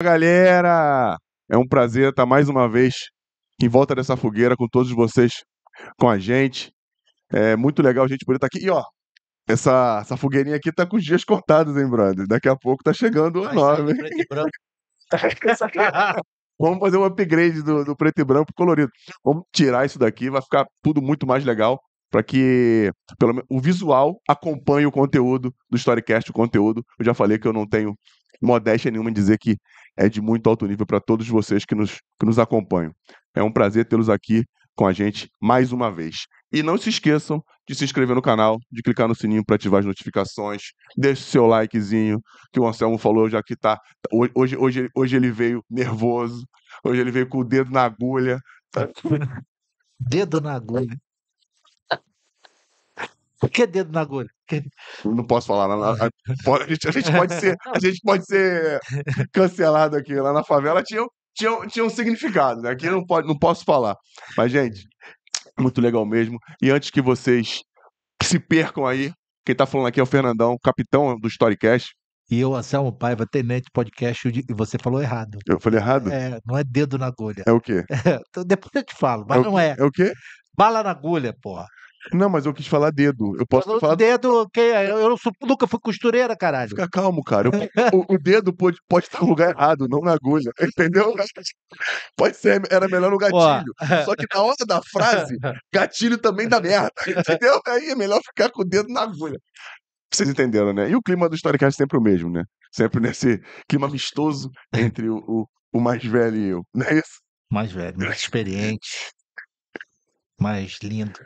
Galera, é um prazer estar mais uma vez em volta dessa fogueira com todos vocês com a gente. É muito legal a gente poder estar aqui. E ó, essa fogueirinha aqui tá com os dias contados, hein, brother? Daqui a pouco tá chegando a nova, hein? Preto e branco. Vamos fazer um upgrade do preto e branco pro colorido. Vamos tirar isso daqui, vai ficar tudo muito mais legal para que pelo menos o visual acompanhe o conteúdo do Storycast, o conteúdo. Eu já falei que eu não tenho modéstia nenhuma em dizer que é de muito alto nível para todos vocês que nos acompanham. É um prazer tê-los aqui com a gente mais uma vez. E não se esqueçam de se inscrever no canal, de clicar no sininho para ativar as notificações, deixe seu likezinho, que o Anselmo falou já que tá. Hoje ele veio nervoso, hoje ele veio com o dedo na agulha. Dedo na agulha. Por que dedo na agulha? Não posso falar. A gente pode ser cancelado aqui. Lá na favela tinha um significado, né? Aqui não posso falar. Mas, gente, muito legal mesmo. E antes que vocês se percam aí, quem tá falando aqui é o Fernandão, capitão do Storycast. E eu, Anselmo Paiva, Tenente Podcast, e você falou errado. Eu falei errado? Não é dedo na agulha. É o quê? Então depois eu te falo, mas não é. É o quê? Bala na agulha, porra. Não, mas eu quis falar dedo. Eu posso falar. Dedo, eu nunca fui costureira, caralho. Fica calmo, cara. O dedo pode estar no lugar errado, não na agulha. Entendeu? Pode ser, era melhor no gatilho. Só que na hora da frase, gatilho também dá merda. Entendeu? Aí é melhor ficar com o dedo na agulha. Vocês entenderam, né? E o clima do Storycast é sempre o mesmo, né? Sempre nesse clima amistoso entre o mais velho e eu. Não é isso? Mais velho, mais experiente. Mais lindo.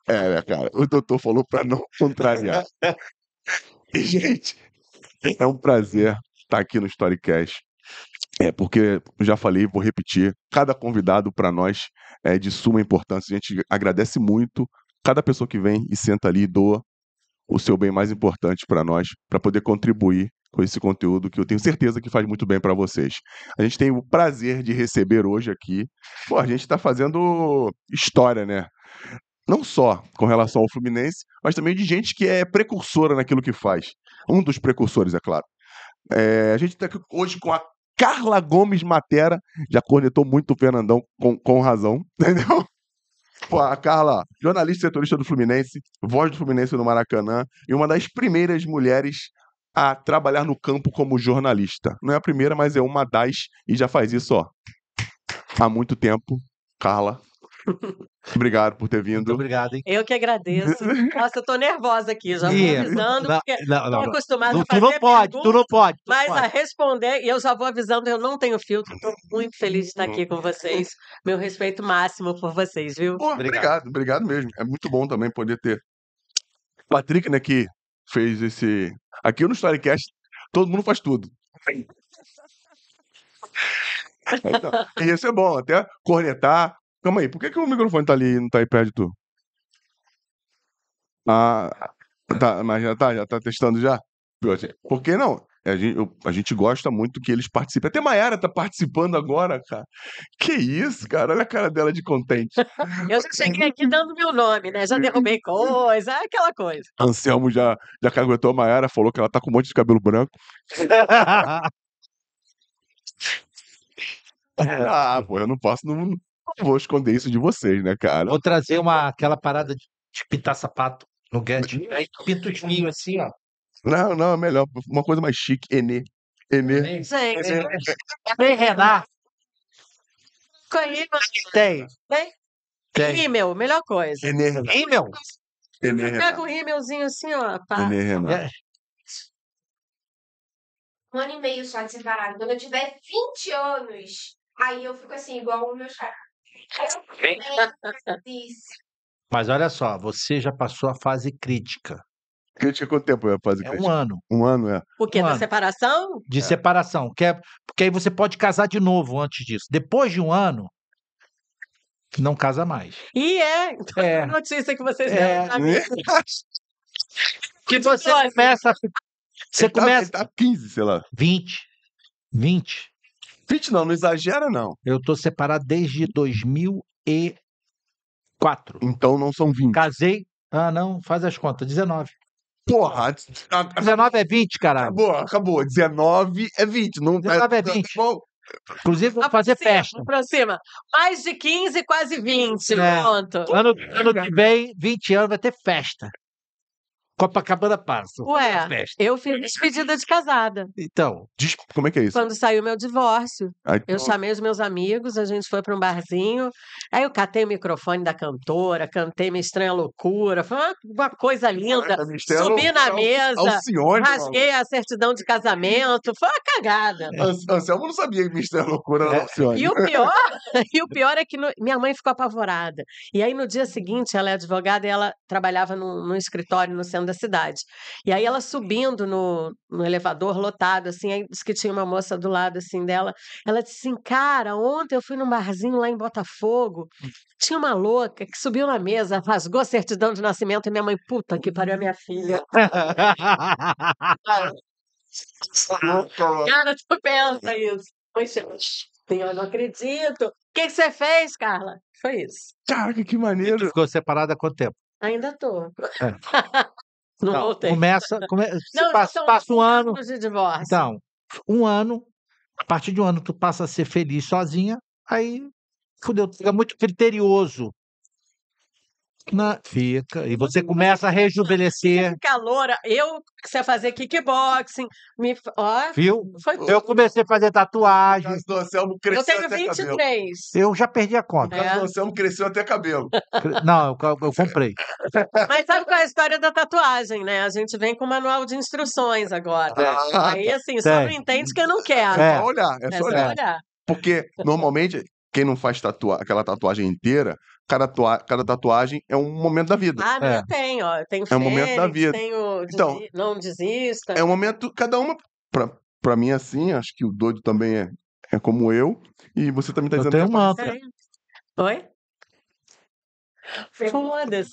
É, cara, o doutor falou pra não contrariar. E, gente, é um prazer estar aqui no Storycast. Porque eu já falei, vou repetir, cada convidado para nós é de suma importância. A gente agradece muito cada pessoa que vem e senta ali e doa o seu bem mais importante para nós, para poder contribuir com esse conteúdo que eu tenho certeza que faz muito bem para vocês. A gente tem o prazer de receber hoje aqui. Pô, a gente está fazendo história, né? Não só com relação ao Fluminense, mas também de gente que é precursora naquilo que faz. Um dos precursores, é claro. A gente está aqui hoje com a Carla Gomes Matera, já cornetou muito o Fernandão com razão, entendeu? Pô, a Carla, jornalista e setorista do Fluminense, voz do Fluminense no Maracanã, e uma das primeiras mulheres a trabalhar no campo como jornalista. Não é a primeira, mas é uma das, e já faz isso, ó, há muito tempo. Carla, obrigado por ter vindo. Muito obrigado, hein? Eu que agradeço. Nossa, eu tô nervosa aqui, já vou avisando, porque tô acostumada a fazer Tu não pode. mas a responder, e eu já vou avisando, eu não tenho filtro, tô muito feliz de estar aqui com vocês. Meu respeito máximo por vocês, viu? Pô, obrigado mesmo. É muito bom também poder ter Patrick, né, que fez esse... Aqui no Storycast, todo mundo faz tudo. Então, e isso é bom, até cornetar. Calma aí, por que o microfone tá ali e não tá aí perto de tu? Ah, tá, mas já tá testando já? Por que não? A gente gosta muito que eles participem. Até Mayara tá participando agora, cara. Que isso, cara? Olha a cara dela de contente. Eu já cheguei aqui dando meu nome, né? Já derrubei coisa, aquela coisa. Anselmo já caguetou a Mayara, falou que ela tá com um monte de cabelo branco. Pô, eu não vou esconder isso de vocês, né, cara? Vou trazer aquela parada de pintar sapato no gadget. Aí tu pinta os fios assim, ó. Não, é melhor. Uma coisa mais chique, Enê. Gente, Tem Renato. Tem. Tem. Rímel, melhor coisa. Enê, Renato. Rímel? Enê, Pega Renato. um rímelzinho assim, ó. Pá. Enê, Renato. 1 ano e meio só de separado. Quando eu tiver 20 anos, aí eu fico assim, igual o meu chá. Mas olha só, você já passou a fase crítica. Crítica quanto tempo é fazer É crítica? 1 ano. 1 ano, é. O quê? Um Da ano. separação? De separação. Porque aí você pode casar de novo antes disso. Depois de 1 ano, não casa mais. E então, É. a notícia que vocês deram pra mim. Que você começa a ficar. Você começa. Ele tá 15, sei lá. 20. 20. 20 não exagera, não. Eu tô separado desde 2004. Então não são 20. Casei. Ah, não, faz as contas. 19. Porra, 19 é 20, caralho. acabou. 19 é 20. Não, 19 é 20. Bom, Inclusive, vamos fazer Aproxima, festa. aproxima. Mais de 15, quase 20. É. Pronto. Ano que vem, 20 anos, vai ter festa. Copacabana passa. Ué, Festa. eu fiz despedida de casada. Então, como é que é isso? Quando saiu meu divórcio. Aí, Eu chamei os meus amigos, a gente foi para um barzinho. Aí eu catei o microfone da cantora, cantei Minha Estranha Loucura. Foi uma coisa linda. Subi na mesa, Alcione, rasguei a certidão de casamento. Foi uma cagada. Anselmo não sabia que Mistério Loucura era Alcione. E o pior é que minha mãe ficou apavorada. E aí, no dia seguinte, ela é advogada e ela trabalhava num escritório no centro da cidade. E aí, ela subindo no elevador lotado, assim, aí disse que tinha uma moça do lado, assim, dela. Ela disse assim, cara, ontem eu fui num barzinho lá em Botafogo, tinha uma louca que subiu na mesa, rasgou a certidão de nascimento e minha mãe, puta que pariu, a minha filha. Cara, tu pensa isso. Poxa, eu não acredito. O que você fez, Carla? Foi isso. Caraca, que maneiro. ficou separada há quanto tempo? Ainda tô. É. Não Não, voltei. Começa Não, passa são um ano. anos de divórcio. Então, um ano, a partir de um ano tu passa a ser feliz sozinha, aí fudeu, tu fica muito criterioso. Fica. E você começa a rejuvenescer. Fica loura. Eu comecei a fazer kickboxing. Ó, Viu? foi Eu comecei a fazer O tatuagem. caso do Anselmo cresceu Eu tenho até cabelo. 23. Eu já perdi a O conta. caso do Anselmo cresceu até cabelo. Não, eu comprei. Mas sabe qual é a história da tatuagem, né? A gente vem com manual de instruções agora. Aí, assim, só não Tem. entende quem não quer. É só olhar, é É só só olhar. olhar. Porque, normalmente, quem não faz aquela tatuagem inteira, cada tatuagem é um momento da vida. Ah, mas eu tenho, ó. Eu tenho É um momento da Fênix, vida. tenho Então, Não Desista. É um momento, cada uma, pra mim, assim, acho que o doido também é como eu, e você também tá Eu dizendo tenho que um mantra. Tenho. Oi? Foda-se.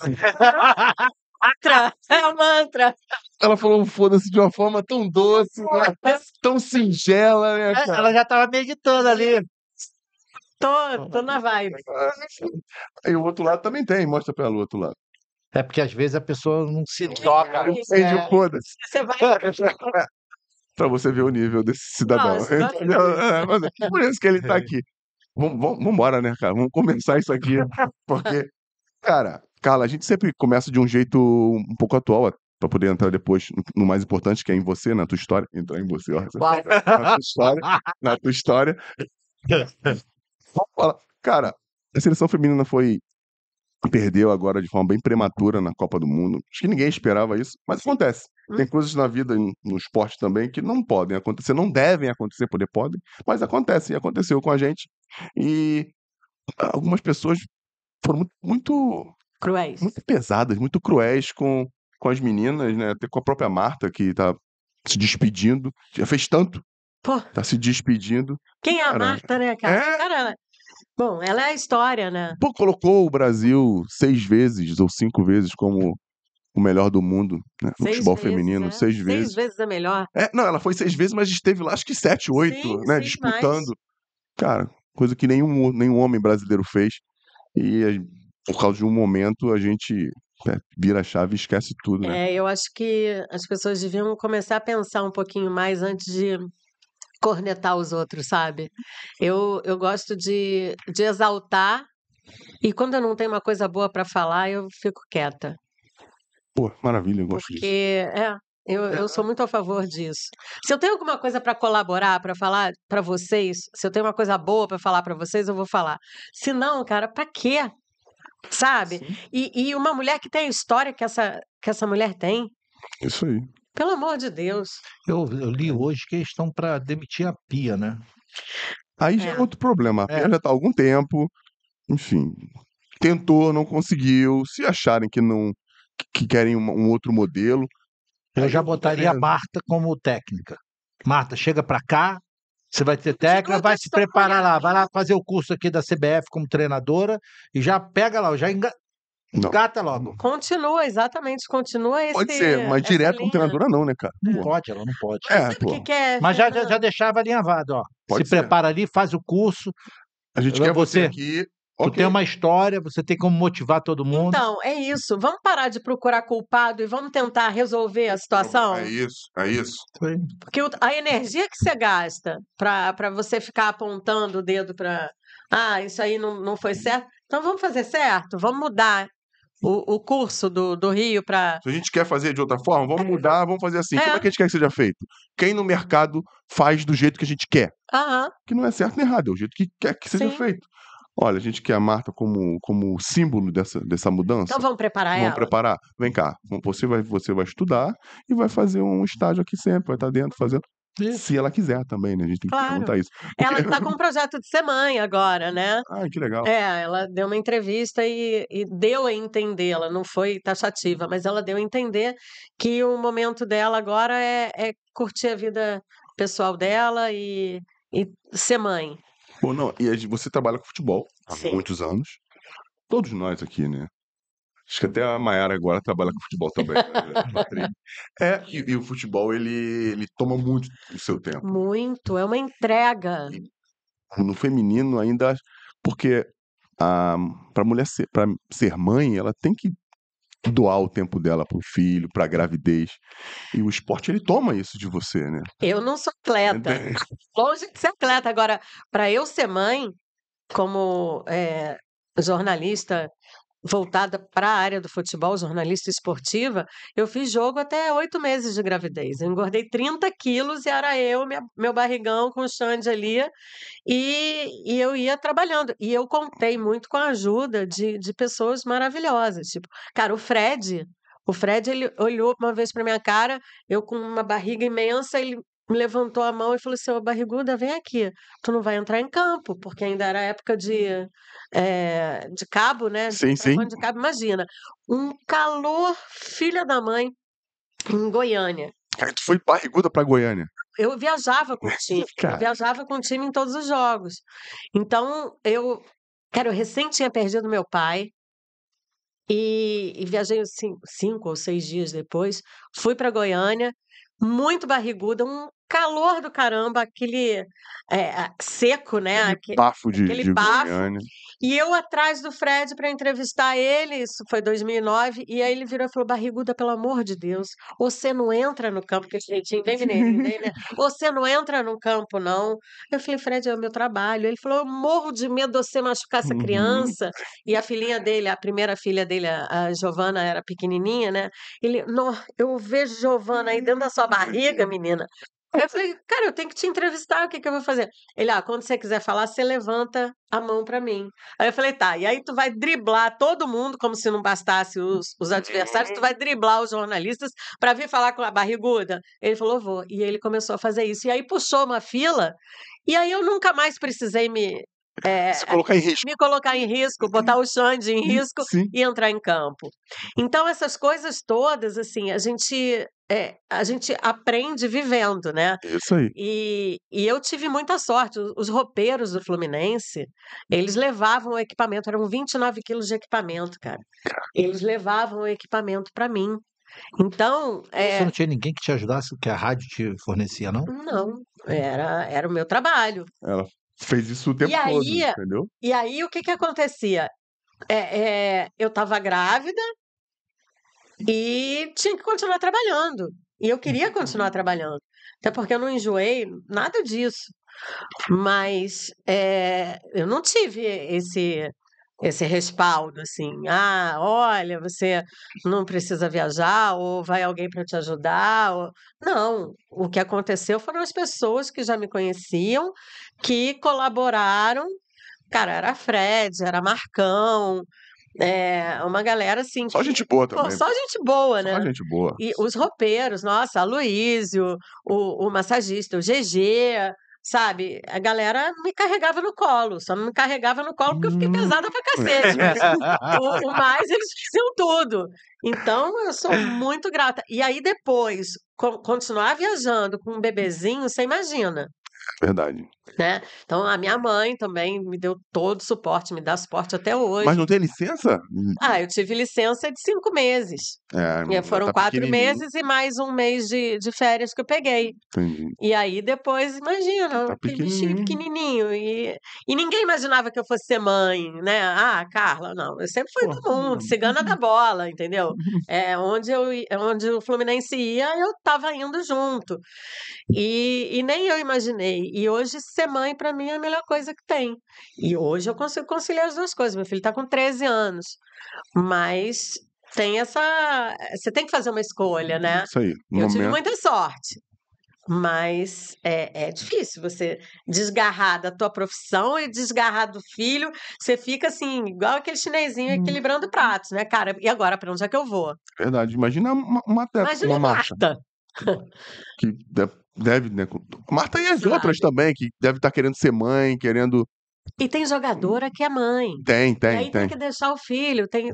Mantra. É o mantra. ela falou um foda-se de uma forma tão doce, né? Tão singela, né, cara? Ela já tava meditando ali. Tô na vibe. E o outro lado também tem, mostra pra ela o outro lado. É porque às vezes a pessoa não se toca. Entende o foda-se. Você vai. Pra você ver o nível desse cidadão. Nossa, Entendeu? Mas é por isso que ele tá aqui. Vambora, né, cara? Vamos começar isso aqui. Porque, cara, Carla, a gente sempre começa de um jeito um pouco atual, pra poder entrar depois no mais importante, que é em você, na tua história. Entrar em você, ó. Na tua história. Vamos falar. Cara, a seleção feminina perdeu agora de forma bem prematura na Copa do Mundo. Acho que ninguém esperava isso, mas acontece. Tem coisas na vida, no esporte também, que não podem acontecer, não devem acontecer, poder podem, mas acontecem, e aconteceu com a gente. E algumas pessoas foram muito Cruéis. pesadas, muito cruéis com as meninas, né? Até com a própria Marta, que tá se despedindo, já fez tanto, Pô, tá se despedindo. quem é a Cara, Marta, né, cara? é. Cara, bom, ela é a história, né? Pô, colocou o Brasil 6 vezes ou 5 vezes como o melhor do mundo, né? No 6 futebol vezes, feminino, né? 6 6 vezes. vezes é melhor. Não, ela foi 6 vezes, mas esteve lá acho que 7, 8, Sim, né? sim, Disputando. Cara, coisa que nenhum homem brasileiro fez. E por causa de um momento a gente vira a chave e esquece tudo, né? Eu acho que as pessoas deviam começar a pensar um pouquinho mais antes de cornetar os outros, sabe? Eu gosto de exaltar, e quando eu não tenho uma coisa boa para falar, eu fico quieta. Pô, maravilha, eu gosto disso. Porque, eu sou muito a favor disso. Se eu tenho alguma coisa para colaborar, para falar para vocês, se eu tenho uma coisa boa para falar para vocês, eu vou falar. Se não, cara, para quê? Sabe? E uma mulher que tem a história que essa mulher tem, Isso aí. pelo amor de Deus. Eu li hoje que eles estão para demitir a Pia, né? Aí já é outro problema. A Pia já tá há algum tempo, enfim, tentou, não conseguiu. Se acharem que querem um outro modelo. Eu aí já botaria a beleza. Marta como técnica. Marta, chega para cá, você vai ter técnica, vai se Continua preparar lá, vai lá fazer o curso aqui da CBF como treinadora e já pega lá, já Não. engata logo. Continua, exatamente, continua Pode ser, mas essa direto com linha. treinadora não, né, cara? Não Pô. pode, ela não pode. Sabe o pô. que é, Mas já Fernando? deixava alinhavado, ó. Pode Se ser. prepara ali, faz o curso. A gente quer você Você- aqui Tu Ok. tem uma história, você tem como motivar todo mundo. Então, é isso. Vamos parar de procurar culpado e vamos tentar resolver a situação? É isso, é isso. Isso aí. Porque a energia que você gasta para você ficar apontando o dedo para. Ah, isso aí não foi certo. Então vamos fazer certo, vamos mudar o curso do Rio para. Se a gente quer fazer de outra forma, vamos mudar, vamos fazer assim. É. Como é que a gente quer que seja feito? Quem no mercado faz do jeito que a gente quer? Aham, Que não é certo nem errado, é o jeito que quer que seja sim. feito. Olha, a gente quer a Marta como símbolo dessa mudança. Então vamos preparar Vamos ela. preparar? Vem cá, você vai estudar e vai fazer um estágio aqui sempre, vai estar dentro fazendo. Isso. Se ela quiser também, né? A gente tem que Claro. perguntar isso. Ela está com um projeto de ser mãe agora, né? Ah, que legal. Ela deu uma entrevista e deu a entender, ela não foi taxativa, mas ela deu a entender que o momento dela agora é curtir a vida pessoal dela e ser mãe. Bom, não, e você trabalha com futebol há Sim. muitos anos. Todos nós aqui, né? Acho que até a Mayara agora trabalha com futebol também. Né? Patrícia. E o futebol, ele toma muito do seu tempo. Muito, é uma entrega. No feminino ainda, porque para mulher para ser mãe, ela tem que doar o tempo dela para o filho, para a gravidez. E o esporte, ele toma isso de você, né? Eu não sou atleta, longe de ser atleta. Agora, para eu ser mãe, como jornalista voltada para a área do futebol, jornalista esportiva, eu fiz jogo até 8 meses de gravidez. Eu engordei 30 quilos e era eu, meu barrigão com o Xande ali, e eu ia trabalhando. E eu contei muito com a ajuda de pessoas maravilhosas. Tipo, cara, o Fred, ele olhou uma vez para minha cara, eu com uma barriga imensa, ele me levantou a mão e falou assim: "Ô, barriguda, vem aqui, tu não vai entrar em campo", porque ainda era época de cabo, né? Sim, sim. Telefone de cabo, imagina. Um calor, filha da mãe, em Goiânia. Aí tu foi barriguda para Goiânia. Eu viajava com o time, Cara. eu viajava com o time em todos os jogos. Então, cara, eu recém tinha perdido meu pai e viajei assim, 5 ou 6 dias depois, fui para Goiânia, muito barriguda, um calor do caramba, aquele seco, né? Aquele bafo aquele de bafo. Goiânia. E eu atrás do Fred para entrevistar ele, isso foi 2009, e aí ele virou e falou: "Barriguda, pelo amor de Deus, você não entra no campo", que esse jeitinho bem mineirinho dele, né? "Você não entra no campo, não". Eu falei: "Fred, é o meu trabalho". Ele falou: "Eu morro de medo de você machucar essa Uhum. criança". E a filhinha dele, a primeira filha dele, a Giovana, era pequenininha, né? Ele: "Nó, eu vejo Giovana aí dentro da sua barriga, menina". Aí eu falei: "Cara, eu tenho que te entrevistar, o que que eu vou fazer?". Ele: "Quando você quiser falar, você levanta a mão para mim". Aí eu falei: "Tá". E aí tu vai driblar todo mundo, como se não bastasse os adversários, tu vai driblar os jornalistas para vir falar com a barriguda? Ele falou: "Vou". E ele começou a fazer isso. E aí puxou uma fila, e aí eu nunca mais precisei Se colocar em risco. me colocar em risco, botar o Xande em risco Sim. e entrar em campo. Então essas coisas todas, assim, a gente aprende vivendo, né? Isso aí. E eu tive muita sorte. Os roupeiros do Fluminense, eles levavam o equipamento, eram 29 quilos de equipamento, cara. Eles levavam o equipamento para mim. Então, Você não tinha ninguém que te ajudasse, que a rádio te fornecia, não? não, era o meu trabalho. Ela fez isso o tempo E todo, aí, entendeu? o que que acontecia? Eu estava grávida e tinha que continuar trabalhando. E eu queria continuar trabalhando. Até porque eu não enjoei nada disso. Mas eu não tive esse respaldo, assim. Olha, você não precisa viajar, ou vai alguém para te ajudar. Não, o que aconteceu foram as pessoas que já me conheciam, que colaboraram. Cara, era Fred, era Marcão, uma galera assim Só que. gente boa Pô, também. só gente boa, Só né? gente boa. E os roupeiros, nossa, Aloísio, o massagista, o GG, sabe? A galera me carregava no colo, só não me carregava no colo porque eu fiquei pesada pra cacete, mas o mais eles faziam tudo. Então eu sou muito grata. E aí depois, continuar viajando com um bebezinho, você imagina. Verdade. né? Então, a minha mãe também me deu todo o suporte, me dá suporte até Mas hoje. não tem licença? Eu tive licença de 5 meses. Foram Tá 4 pequenininho. meses e mais um mês de férias que eu peguei. Entendi. E aí depois, imagina, Tá aquele bichinho pequenininho. pequenininho. E ninguém imaginava que eu fosse ser mãe, né? Carla, não. Eu sempre fui Pô. do mundo, cigana da bola, entendeu? Onde o Fluminense ia, eu estava indo junto. E nem eu imaginei. E hoje ser mãe, para mim, é a melhor coisa que tem. E hoje eu consigo conciliar as duas coisas. Meu filho está com 13 anos. Mas tem essa. Você tem que fazer uma escolha, né? Isso aí. No Eu tive momento. muita sorte. Mas é difícil você desgarrar da tua profissão e desgarrar do filho. Você fica assim, igual aquele chinesinho equilibrando pratos, né, cara? E agora, para onde é que eu vou? Verdade. Imagina uma atleta Imagina como a a Marta, Marta. que deve, né? Marta e as Sabe? outras também, que deve estar querendo ser mãe, querendo. E tem jogadora que é mãe. Tem, E aí tem tem, que deixar o filho. tem.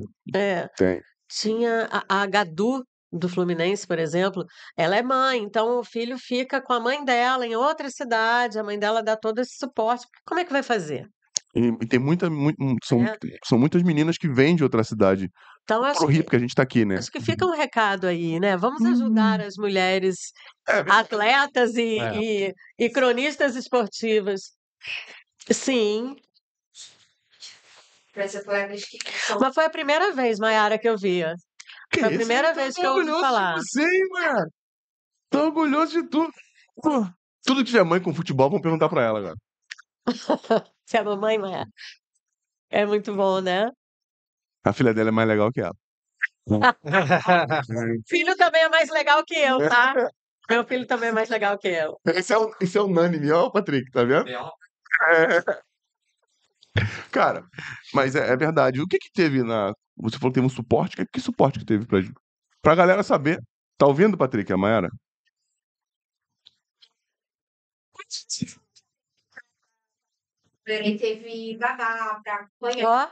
Tinha a Gadu do Fluminense, por exemplo, ela é mãe, então o filho fica com a mãe dela em outra cidade, a mãe dela dá todo esse suporte. Como é que vai fazer? E tem Né? são muitas meninas que vêm de outra cidade Então, pro Rio, porque a gente tá aqui, né? acho que fica um recado aí, né? Vamos ajudar as mulheres É, atletas É. e cronistas esportivas. Sim, Para as atletas que são. mas foi a primeira vez, Mayara, que eu via. que Foi a isso? primeira Eu tô vez que eu ouvi orgulhoso falar. de você, hein, mano? Tô orgulhoso de tudo. Pô, tudo que tiver mãe com futebol, vão perguntar pra ela agora. Se é a mamãe, Mayara. É muito bom, né? A filha dela é mais legal que ela. Filho também é mais legal que eu, tá? Meu filho também é mais legal que eu. Esse é unânime, ó, Patrick, tá vendo? É. Cara, mas é verdade. O que que teve na. Você falou que teve um suporte. Que suporte que teve pra galera saber? Tá ouvindo, Patrick, a Mayara? Ele teve babá para acompanhar. Ó,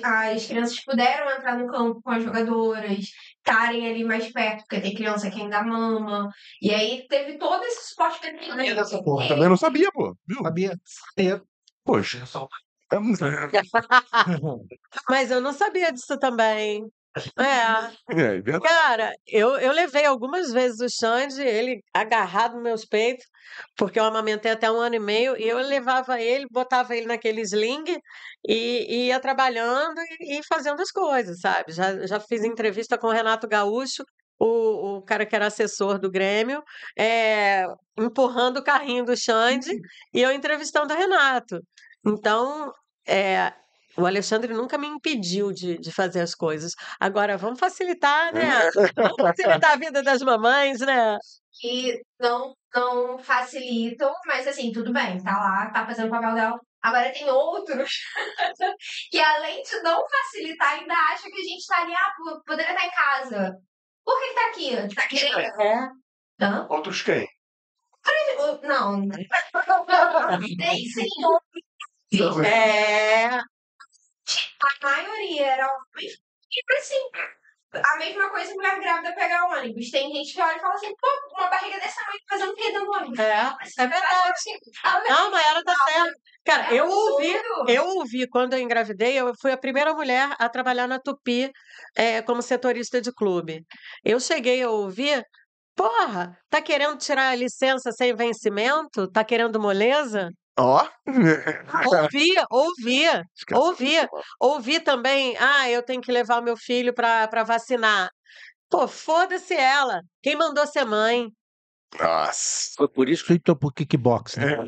As crianças puderam entrar no campo com as jogadoras, estarem ali mais perto, porque tem criança que ainda mama. E aí teve todo esse suporte que ele Sabia dessa porra. Também não sabia, pô. Viu? Sabia? Sabia. Poxa. mas eu não sabia disso também. É verdade. Cara, eu levei algumas vezes o Xande, ele agarrado nos meus peitos, porque eu amamentei até 1 ano e meio, e eu levava ele, botava ele naquele sling e ia trabalhando e fazendo as coisas, sabe? Já fiz entrevista com o Renato Gaúcho, o cara que era assessor do Grêmio, empurrando o carrinho do Xande e eu entrevistando o Renato. Então, é, o Alexandre nunca me impediu de fazer as coisas. Agora, vamos facilitar, né? Vamos facilitar a vida das mamães, né? que não facilitam, mas assim, tudo bem, tá lá, tá fazendo o papel dela. Agora tem outros que, além de não facilitar, ainda acham que a gente tá ali, poderia estar em casa. Por que tá aqui? Tá querendo? É. Hã? Outros quem? Não. Tem sim. É. A maioria era homens. Tipo assim, a mesma coisa mulher grávida pegar ônibus. Tem gente que olha e fala assim, pô, uma barriga desse tamanho fazendo o quê dentro do ônibus? É verdade. Não, mas ela tá certa. Cara, É eu ouvi, absurdo. eu ouvi quando eu engravidei, eu fui a primeira mulher a trabalhar na Tupi, como setorista de clube. Eu cheguei a ouvir, porra, tá querendo tirar a licença sem vencimento? Tá querendo moleza? Ó. Ouvia. Ouvi também, eu tenho que levar o meu filho para vacinar. Pô, foda-se ela. Quem mandou ser mãe? Nossa. Foi por isso que eu entrou pro kickbox, né? Na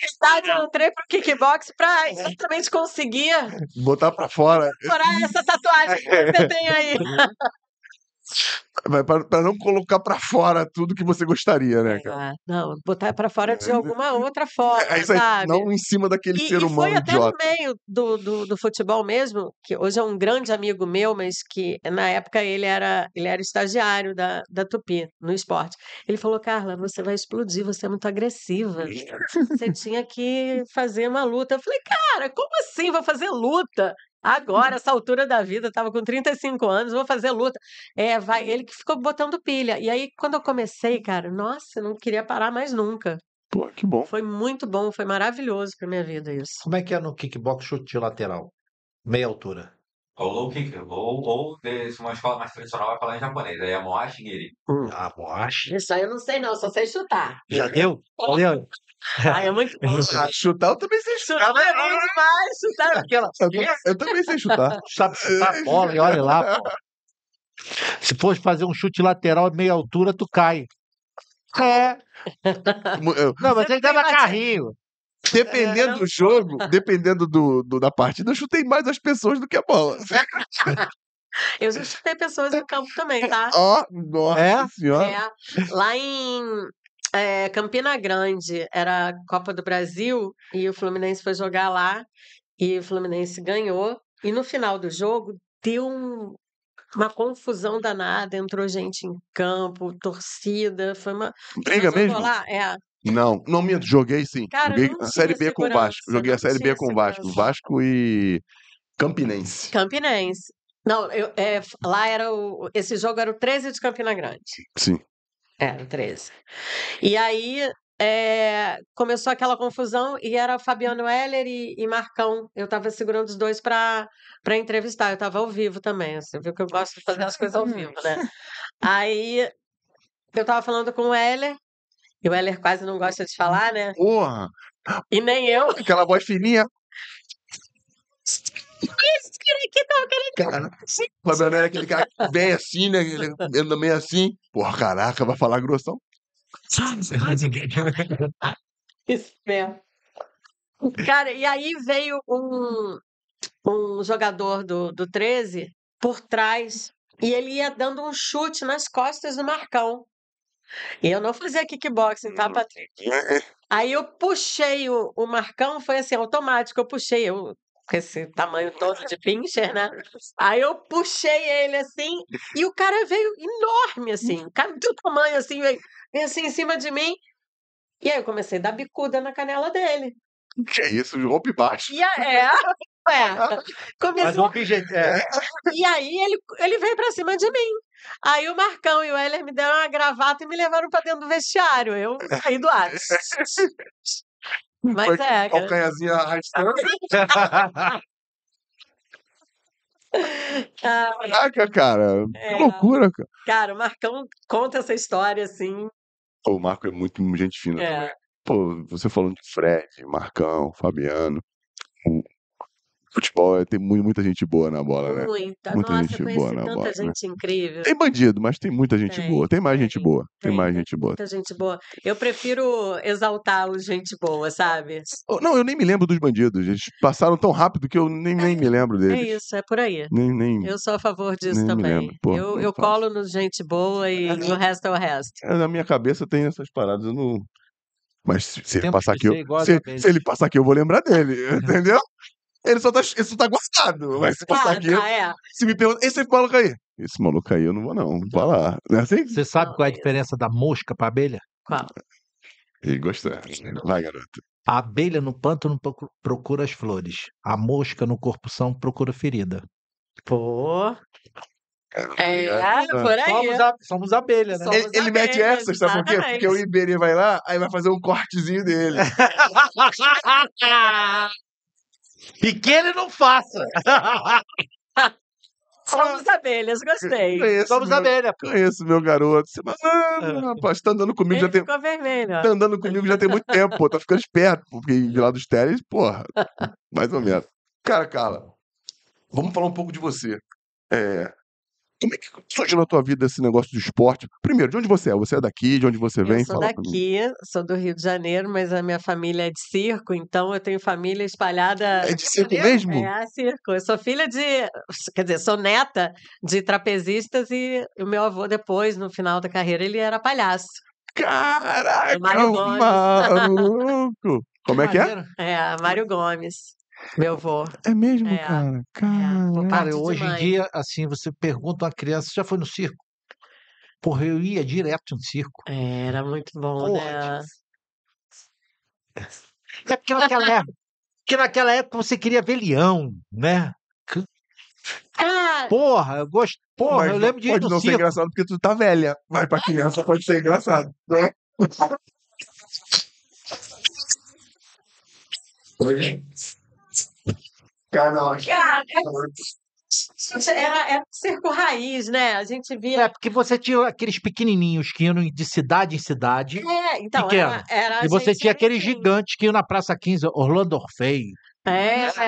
verdade, eu entrei pro kickbox para exatamente conseguir Botar pra fora. furar essa tatuagem que você tem aí. Pra não colocar pra fora tudo que você gostaria, né, cara? Não, botar para fora de alguma outra forma, É isso aí, sabe? não em cima daquele ser E foi humano até no idiota. meio do futebol mesmo, que hoje é um grande amigo meu, mas que na época ele era estagiário da Tupi, no esporte. Ele falou, Carla, você vai explodir, você é muito agressiva. Você tinha que fazer uma luta. Eu falei, cara, como assim vou fazer luta? Agora, essa altura da vida, eu tava com 35 anos, vou fazer luta. Vai, ele que ficou botando pilha. E aí, quando eu comecei, cara, nossa, eu não queria parar mais nunca. Pô, que bom. Foi muito bom, foi maravilhoso pra minha vida isso. Como é que é no kickbox chute lateral? Meia altura. Ou low kick, ou se uma escola mais tradicional vai falar em japonês, aí é Moai Shigiri. Ah, boacha. Isso aí eu não sei não, só sei chutar. Já deu? Valeu. Ai, é muito bom. Chutar eu também sei chutar. Chutar é bom demais, chutar. Aquela... Eu também sei chutar. Sabe chutar a bola e olha lá, pô. Se fosse fazer um chute lateral meia altura, tu cai. É. Não, mas Você ele dava tem carrinho. Dependendo do jogo, dependendo da partida, eu chutei mais as pessoas do que a bola. Eu já chutei pessoas no campo também, tá? Ó, nossa É? senhora. Lá em Campina Grande, era a Copa do Brasil, e o Fluminense foi jogar lá, e o Fluminense ganhou, e no final do jogo deu uma confusão danada, entrou gente em campo, torcida, foi uma... Briga Você jogou mesmo? lá? Não minto, joguei sim. Cara, Joguei não a Série tinha B com o segurança, Vasco. Joguei a não Série B tinha com o Vasco. segurança. Vasco e Campinense. Campinense. Não, lá esse jogo era o 13 de Campina Grande. Sim. Era o 13. E aí começou aquela confusão e era Fabiano Heller e Marcão. Eu tava segurando os dois para entrevistar. Eu tava ao vivo também. Você viu que eu gosto de fazer as coisas ao vivo, né? Aí eu tava falando com o Heller, e o Heller quase não gosta de falar, né? Porra, E nem eu. aquela voz fininha. Cara, o Fabiano era aquele cara bem assim, né? Ele anda meio assim. Porra, caraca, vai falar grossão. Isso mesmo. Cara, e aí veio um jogador do 13 por trás e ele ia dando um chute nas costas do Marcão. E eu não fazia kickboxing, tá, Patrick? Aí eu puxei o Marcão, foi assim, automático, eu puxei, com esse tamanho todo de pincher, né? Aí eu puxei ele assim, e o cara veio enorme, assim, o cara do tamanho assim, veio assim em cima de mim. E aí eu comecei a dar bicuda na canela dele. Que isso, golpe baixo. Mas o Começou. objetivo E aí ele veio pra cima de mim. Aí o Marcão e o Heller me deram uma gravata e me levaram pra dentro do vestiário. Eu saí do ar. Mas Foi cara. calcanhazinho arrastando. Caraca, cara. Que loucura, cara. Cara, o Marcão conta essa história assim. O Marco é muito gente fina também. É, Pô, você falando de Fred, Marcão, Fabiano. O futebol tem muita gente boa na bola, né? muita. Muita Nossa, gente eu boa conheci na tanta bola, né? gente incrível. Tem bandido, mas tem muita gente Tem, boa. Tem mais gente tem, boa. Tem mais tem gente boa. muita gente boa. Eu prefiro exaltar os gente boa, sabe? Oh, não, eu nem me lembro dos bandidos. Eles passaram tão rápido que eu nem me lembro É deles. isso, é por aí. Nem Eu sou a favor disso nem me também. lembro. Pô, Eu não faço. colo no gente boa e o resto é o resto. Na minha cabeça tem essas paradas, eu não. Mas se ele Temos passar que aqui, ser igual a se Isabelle. ele passar aqui, eu vou lembrar dele, entendeu? Ele só tá guardado. Mas se passar aqui, se me pergunta, esse maluco aí. Esse maluco aí eu não vou, não. Vou falar. Não é assim? Você sabe qual é a diferença da mosca para abelha? Qual? Ele gostou. Vai, garoto. A abelha no pântano procura as flores. A mosca no corpo são procura ferida. Pô. É, Por aí. Somos abelha, né? Somos Ele mete abelhas, essas, sabe por quê? Porque o exatamente. Iberê vai lá, aí vai fazer um cortezinho dele. E que ele não faça. Somos abelhas, gostei. Conheço, Somos meu, abelha, pô. conheço meu garoto. Você malandro, rapaz, tá andando comigo já Ele tem. ficou vermelho, ó. Tá andando comigo já tem muito tempo, pô. Tá ficando esperto, porque de lá dos ténis, porra. Mais ou menos. Cara, Carla, vamos falar um pouco de você. Como é que surgiu na tua vida esse negócio do esporte? Primeiro, de onde você é? Você é daqui? De onde você vem? Eu sou Fala pra mim. daqui, sou do Rio de Janeiro, mas a minha família é de circo, então eu tenho família espalhada. É de circo mesmo? É, circo. Eu sou filha quer dizer, sou neta de trapezistas e o meu avô depois, no final da carreira, ele era palhaço. Caraca, Mário Gomes. maluco! Como é que é? Maneiro. Mário Gomes, meu avô. É mesmo, É, cara? por Cara. parte Cara, de hoje em mãe. dia, assim, você pergunta a uma criança, você já foi no circo? Porra, eu ia direto no circo. Era muito bom, Porra, né? É porque naquela época você queria ver leão, né? Ah, Porra, eu gosto. Porra, Mas eu lembro de ir pode no não ser circo. engraçado porque tu tá velha. Mas pra criança pode ser engraçado, né? Canal. cara, era circo raiz, né? A gente via. É, porque você tinha aqueles pequenininhos que iam de cidade em cidade, Então, pequeno. era a E você gente tinha era aqueles assim. gigantes que iam na Praça 15, Orlando Orfei.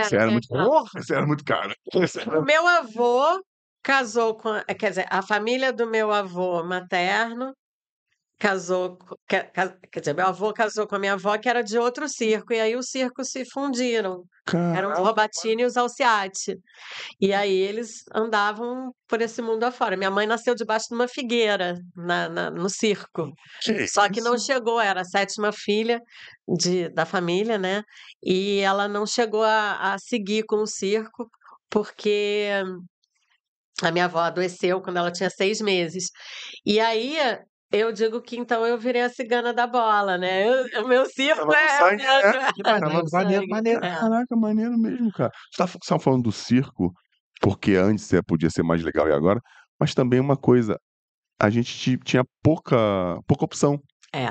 Isso era muito caro. Porra! Isso era muito caro. Isso era- O meu avô casou com. Quer dizer, a família do meu avô materno casou. Quer dizer, meu avô casou com a minha avó, que era de outro circo, e aí os circos se fundiram. Eram os Caramba. Robatini e os Alciati. E aí eles andavam por esse mundo afora. Minha mãe nasceu debaixo de uma figueira no circo. Que Só que não isso? chegou, era a sétima filha da família, né? E ela não chegou a seguir com o circo, porque a minha avó adoeceu quando ela tinha 6 meses. E aí eu digo que então eu virei a cigana da bola, né? O meu circo Tava no sangue, né? é Tava meu no Maneiro, sangue. maneiro. É. Caraca, maneiro mesmo, cara. Você tá falando do circo, porque antes podia ser mais legal e agora, mas também uma coisa, a gente tinha pouca opção. É.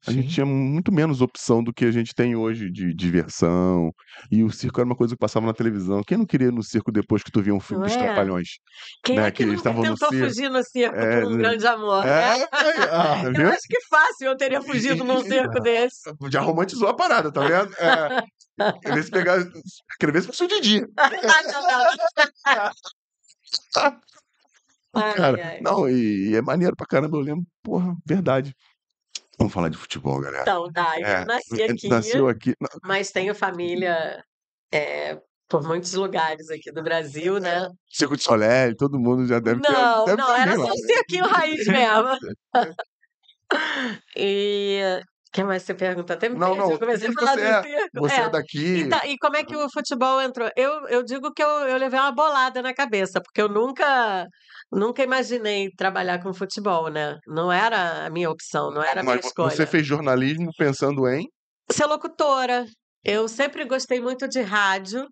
A gente Sim. tinha muito menos opção do que a gente tem hoje de diversão. E o circo era uma coisa que passava na televisão. Quem não queria ir no circo depois que tu via um filme Não dos é? Trapalhões? Quem Né? é Que que eles nunca estavam no tentou circo. fugir no circo É, por um grande amor, né? eu Eu viu? acho que fácil eu teria fugido num circo desse. Já romantizou a parada, tá vendo? Querer se pegar. Querer ver se fosse de dia. Ai, Cara, ai. não, e é maneiro pra caramba, eu lembro, porra, verdade. Vamos falar de futebol, galera. Então, tá, eu nasci aqui, Nasceu aqui. mas tenho família por muitos lugares aqui do Brasil, né? Circo de Soleil, todo mundo já deve ter. Não, Deve não, ter era alguém só lá. um cirquinho raiz mesmo. E o que mais você pergunta? Até me Não, perdi, eu não. comecei a E falar do você é, circo. você é daqui. Então, e como é que o futebol entrou? Eu digo que eu levei uma bolada na cabeça, porque eu nunca imaginei trabalhar com futebol, né? Não era a minha opção, não era a minha Mas você escolha. fez jornalismo pensando em. Ser locutora. Eu sempre gostei muito de rádio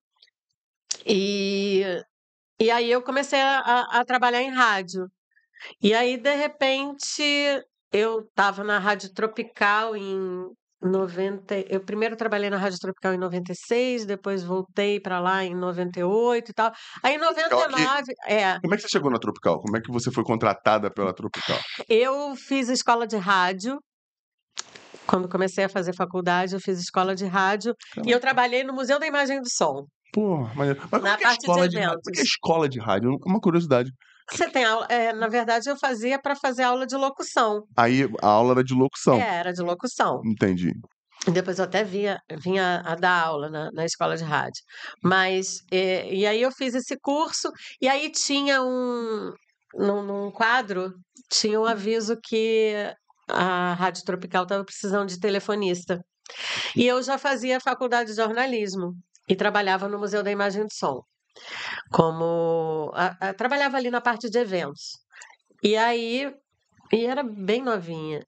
e, e aí eu comecei a trabalhar em rádio. E aí, de repente, eu estava na Rádio Tropical em 90. Eu primeiro trabalhei na Rádio Tropical em 96, depois voltei para lá em 98 e tal. Aí em Tropical aqui. 99, Como é que você chegou na Tropical? Como é que você foi contratada pela Tropical? eu fiz escola de rádio. Quando comecei a fazer faculdade, eu fiz escola de rádio e eu trabalhei no Museu da Imagem e do Som, Pô, maneiro. Mas como na é que é parte de escola de rádio? Como é que é eventos. escola de rádio? Uma curiosidade. Você tem aula, na verdade, eu fazia para fazer aula de locução. Aí a aula era de locução. Era de locução. Entendi. E depois eu até vinha a dar aula na escola de rádio. Mas, e aí eu fiz esse curso, e aí tinha num quadro, tinha um aviso que a Rádio Tropical estava precisando de telefonista. E eu já fazia faculdade de jornalismo e trabalhava no Museu da Imagem e do Som. Trabalhava ali na parte de eventos. E aí, e era bem novinha.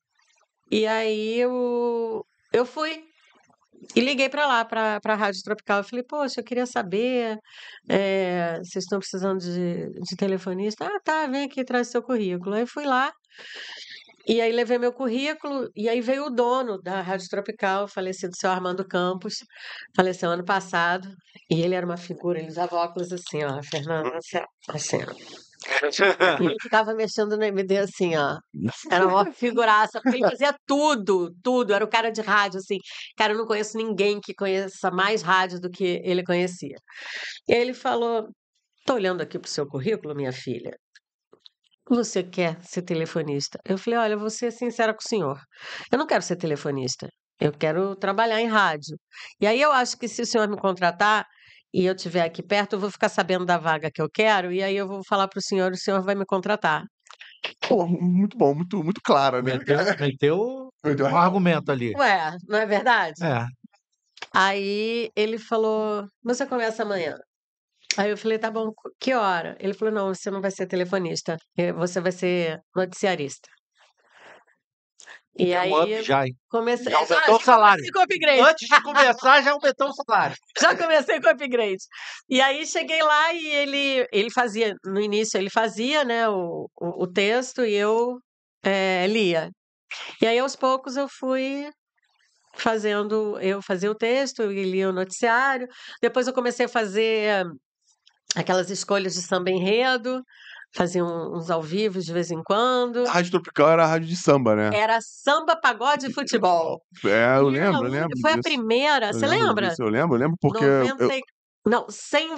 E aí eu fui e liguei para lá, para a Rádio Tropical. Eu falei, poxa, eu queria saber, vocês estão precisando de telefonista? Ah, tá, vem aqui, traz seu currículo. Aí eu fui lá, e aí levei meu currículo, e aí veio o dono da Rádio Tropical, falecido seu Armando Campos, faleceu ano passado, e ele era uma figura, ele usava óculos assim, ó, Fernando, assim, ó. E ele ficava mexendo no MD assim, ó. Era uma figuraça, porque ele fazia tudo, tudo. Era o cara de rádio, assim. Cara, eu não conheço ninguém que conheça mais rádio do que ele conhecia. E aí ele falou: tô olhando aqui pro seu currículo, minha filha. Você quer ser telefonista? Eu falei: olha, eu vou ser sincera com o senhor. Eu não quero ser telefonista. Eu quero trabalhar em rádio. E aí eu acho que se o senhor me contratar e eu estiver aqui perto, eu vou ficar sabendo da vaga que eu quero, e aí eu vou falar para o senhor vai me contratar. Pô, muito bom, muito, muito clara, né? Meteu Meteu um argumento ali. Ué, não é verdade? É. Aí ele falou: você começa amanhã. Aí eu falei: tá bom, que hora? Ele falou: não, você não vai ser telefonista, você vai ser noticiarista. E Tem aí um up já, hein? comecei. Já aumentou o salário. comecei com upgrade. Antes de começar, já aumentou o salário. Já comecei com upgrade. E aí cheguei lá e ele fazia, no início ele fazia, né, o texto e eu lia. E aí aos poucos eu fui eu fazia o texto e lia o noticiário. Depois eu comecei a fazer aquelas escolhas de samba enredo, fazia uns ao vivo de vez em quando. A Rádio Tropical era a rádio de samba, né? Era samba, pagode e futebol. Eu E era lembro foi a disso. primeira, Eu você lembro lembra? disso, eu lembro porque 90 não, 100,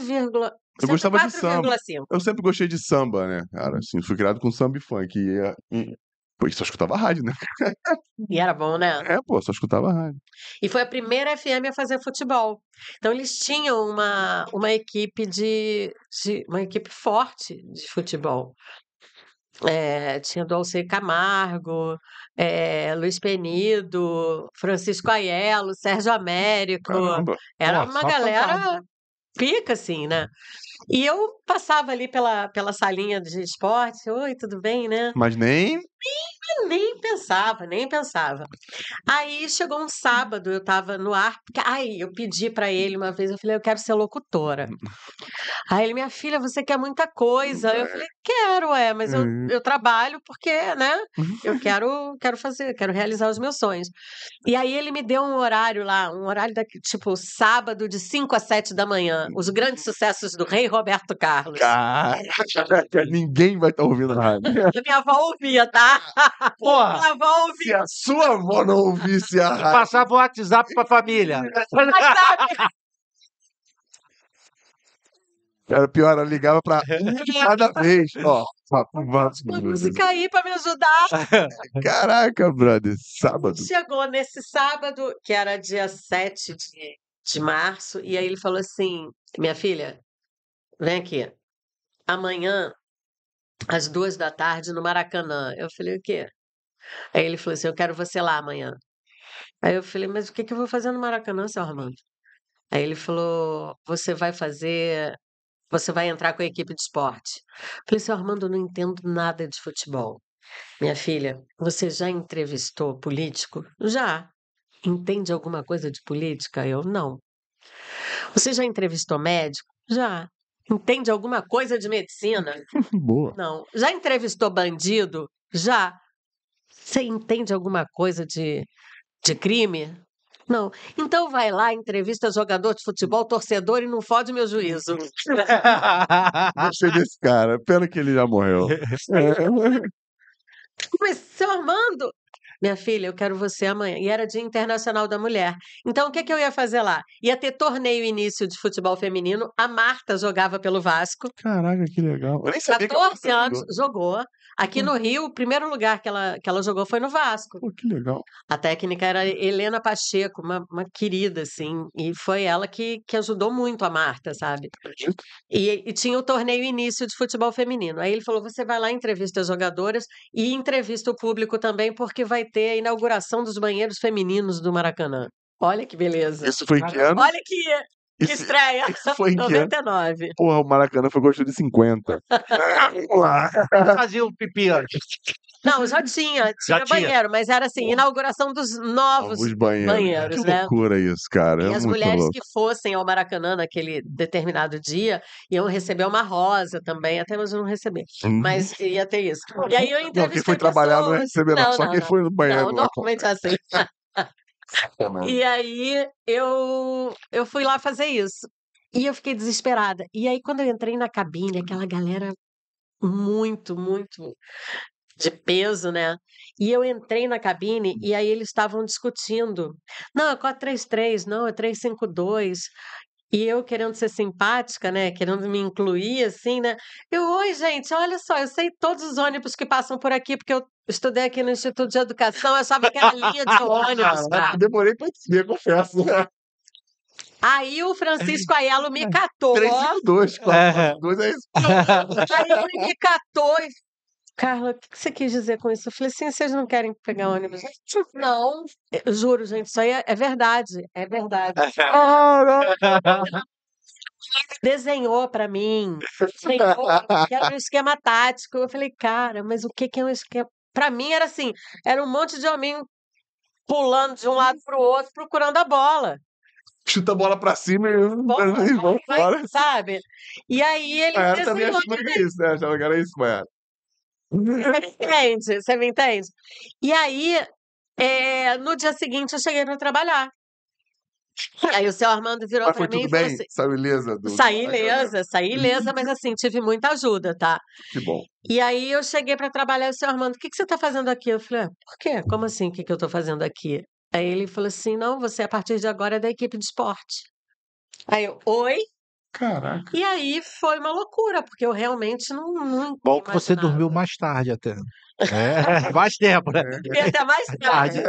eu gostava de samba. 104,5. Eu sempre gostei de samba, né, cara? Assim, fui criado com samba e funk. Pô, só escutava rádio, né? E era bom, né? Pô, só escutava rádio. E foi a primeira FM a fazer futebol. Então eles tinham uma equipe uma equipe forte de futebol. Tinha Dulce Camargo, Luiz Penido, Francisco Aiello, Sérgio Américo. Caramba. Era Pô, uma só galera pica, assim, né? E eu passava ali pela salinha de esporte. Oi, tudo bem, né? Mas nem. Nem pensava, nem pensava. Aí chegou um sábado, eu tava no ar, porque aí eu pedi pra ele uma vez, eu falei, eu quero ser locutora. Aí ele, minha filha, você quer muita coisa. Eu falei, quero, mas eu trabalho porque, né, eu quero fazer, quero realizar os meus sonhos. E aí ele me deu um horário lá, um horário tipo sábado de 5 às 7 da manhã, os grandes sucessos do rei Roberto Carlos. Caraca, ninguém vai estar ouvindo rádio. A minha avó ouvia, tá? Porra, Minha avó ouvia. Se a sua avó não ouvisse a rádio. passava o WhatsApp pra família. Era pior, ela ligava pra cada vez. Ó, Uma música aí pra me ajudar. caraca, brother, sábado. Chegou nesse sábado, que era dia 7 de março, e aí ele falou assim: minha filha, vem aqui. Amanhã, às 2 da tarde, no Maracanã. Eu falei, o quê? Aí ele falou assim: eu quero você lá amanhã. Aí eu falei, mas o que eu vou fazer no Maracanã, seu Armando? Aí ele falou: você vai entrar com a equipe de esporte. Eu falei, seu Armando, eu não entendo nada de futebol. Minha filha, você já entrevistou político? Já. Entende alguma coisa de política? Eu não. Você já entrevistou médico? Já. Entende alguma coisa de medicina? Boa. Não. Já entrevistou bandido? Já. Você entende alguma coisa de crime? Não. Então vai lá, entrevista jogador de futebol, torcedor e não fode meu juízo. Gostei desse cara. Pena que ele já morreu. Mas, seu Armando, minha filha, eu quero você amanhã. E era Dia Internacional da Mulher. Então, o que eu ia fazer lá? Ia ter torneio início de futebol feminino. A Marta jogava pelo Vasco. Caraca, que legal. Eu nem sabia que 14 ela anos, jogou. Aqui no Rio, o primeiro lugar que ela jogou foi no Vasco. Pô, que legal. A técnica era Helena Pacheco, uma querida, assim. E foi ela que ajudou muito a Marta, sabe? Acredito. E tinha o torneio início de futebol feminino. Aí ele falou: você vai lá, entrevista as jogadoras e entrevista o público também, porque vai ter a inauguração dos banheiros femininos do Maracanã. Olha que beleza. Isso foi em que ano? Olha que Isso, estreia. isso foi em que ano? 99. Porra, o Maracanã foi gosto de 50. Vamos lá. Fazia um pipi antes. Não, já tinha Já tinha. banheiro, mas era assim, inauguração dos novos Os banheiros. Que né? loucura isso, cara. E É as muito mulheres louco. que fossem ao Maracanã naquele determinado dia iam receber uma rosa também, até hoje eu não recebi, mas ia ter isso. E aí eu Não, quem entrevistei foi trabalhar não ia pessoas. receber, não. Não, Só não, quem não. foi no banheiro. Não, normalmente é assim. E aí eu fui lá fazer isso. E eu fiquei desesperada. E aí, quando eu entrei na cabine, aquela galera muito, muito de peso, né? E eu entrei na cabine e aí eles estavam discutindo. Não, é 4-3-3, não, é 3-5-2. E eu querendo ser simpática, né? Querendo me incluir, assim, né? Oi, gente, olha só, eu sei todos os ônibus que passam por aqui, porque eu estudei aqui no Instituto de Educação, eu achava que era linha de ônibus, cara. Demorei pra entender, confesso. Aí o Francisco Aiello me catou. 352, 442 é isso. Aí ele me catou e Carla, o que você quis dizer com isso? Eu falei assim, vocês não querem pegar ônibus? Não, eu juro, gente, isso aí é verdade, é verdade. Desenhou pra mim, desenhou que era um esquema tático. Eu falei, cara, mas o que é um esquema? pra mim era assim, era um monte de homem pulando de um lado pro outro, procurando a bola. Chuta a bola pra cima e vão fora. Sabe? E aí ele Maiara também desenhou achava que era isso, né? Achava que era isso, Maiara. você me entende? E aí, no dia seguinte, eu cheguei para trabalhar. Aí o seu Armando virou Mas para foi mim tudo e falou bem? assim: Saiu ilesa do saí ilesa, mas assim, tive muita ajuda, tá? Que bom. E aí eu cheguei para trabalhar e o seu Armando, o que que você tá fazendo aqui? Eu falei, por quê? Como assim, o que que eu tô fazendo aqui? Aí ele falou assim, não, você a partir de agora é da equipe de esporte. Aí eu, oi? Caraca. E aí foi uma loucura, porque eu realmente não Bom que você dormiu imaginava. mais tarde até. Mais tempo, né? E até mais tarde.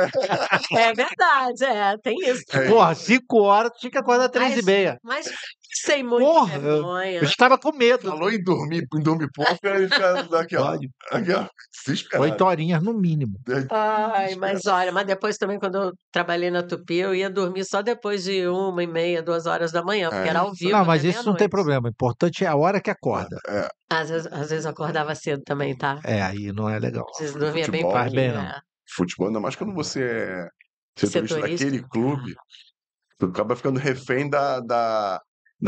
É verdade, tem isso também. Porra, 5 horas, tu tinha que acordar às 3h30. Mas sem muita Porra, vergonha. eu estava com medo. Falou em dormir pouco, aí fica daqui, ó. Pode. Aqui, ó. 8 Desesperado. horinhas no mínimo. Ai, mas olha, mas depois também, quando eu trabalhei na Tupi, eu ia dormir só depois de 1h30, 2 horas da manhã, porque era ao vivo Não, mas até isso não tem meia-noite. problema. O importante é a hora que acorda. Às vezes eu acordava cedo também, tá? Aí não é legal. Às vezes dormia bem Futebol. Faz bem, pouquinho, não. Futebol, ainda mais quando você é setorista Setorista. daquele clube, tu acaba ficando refém da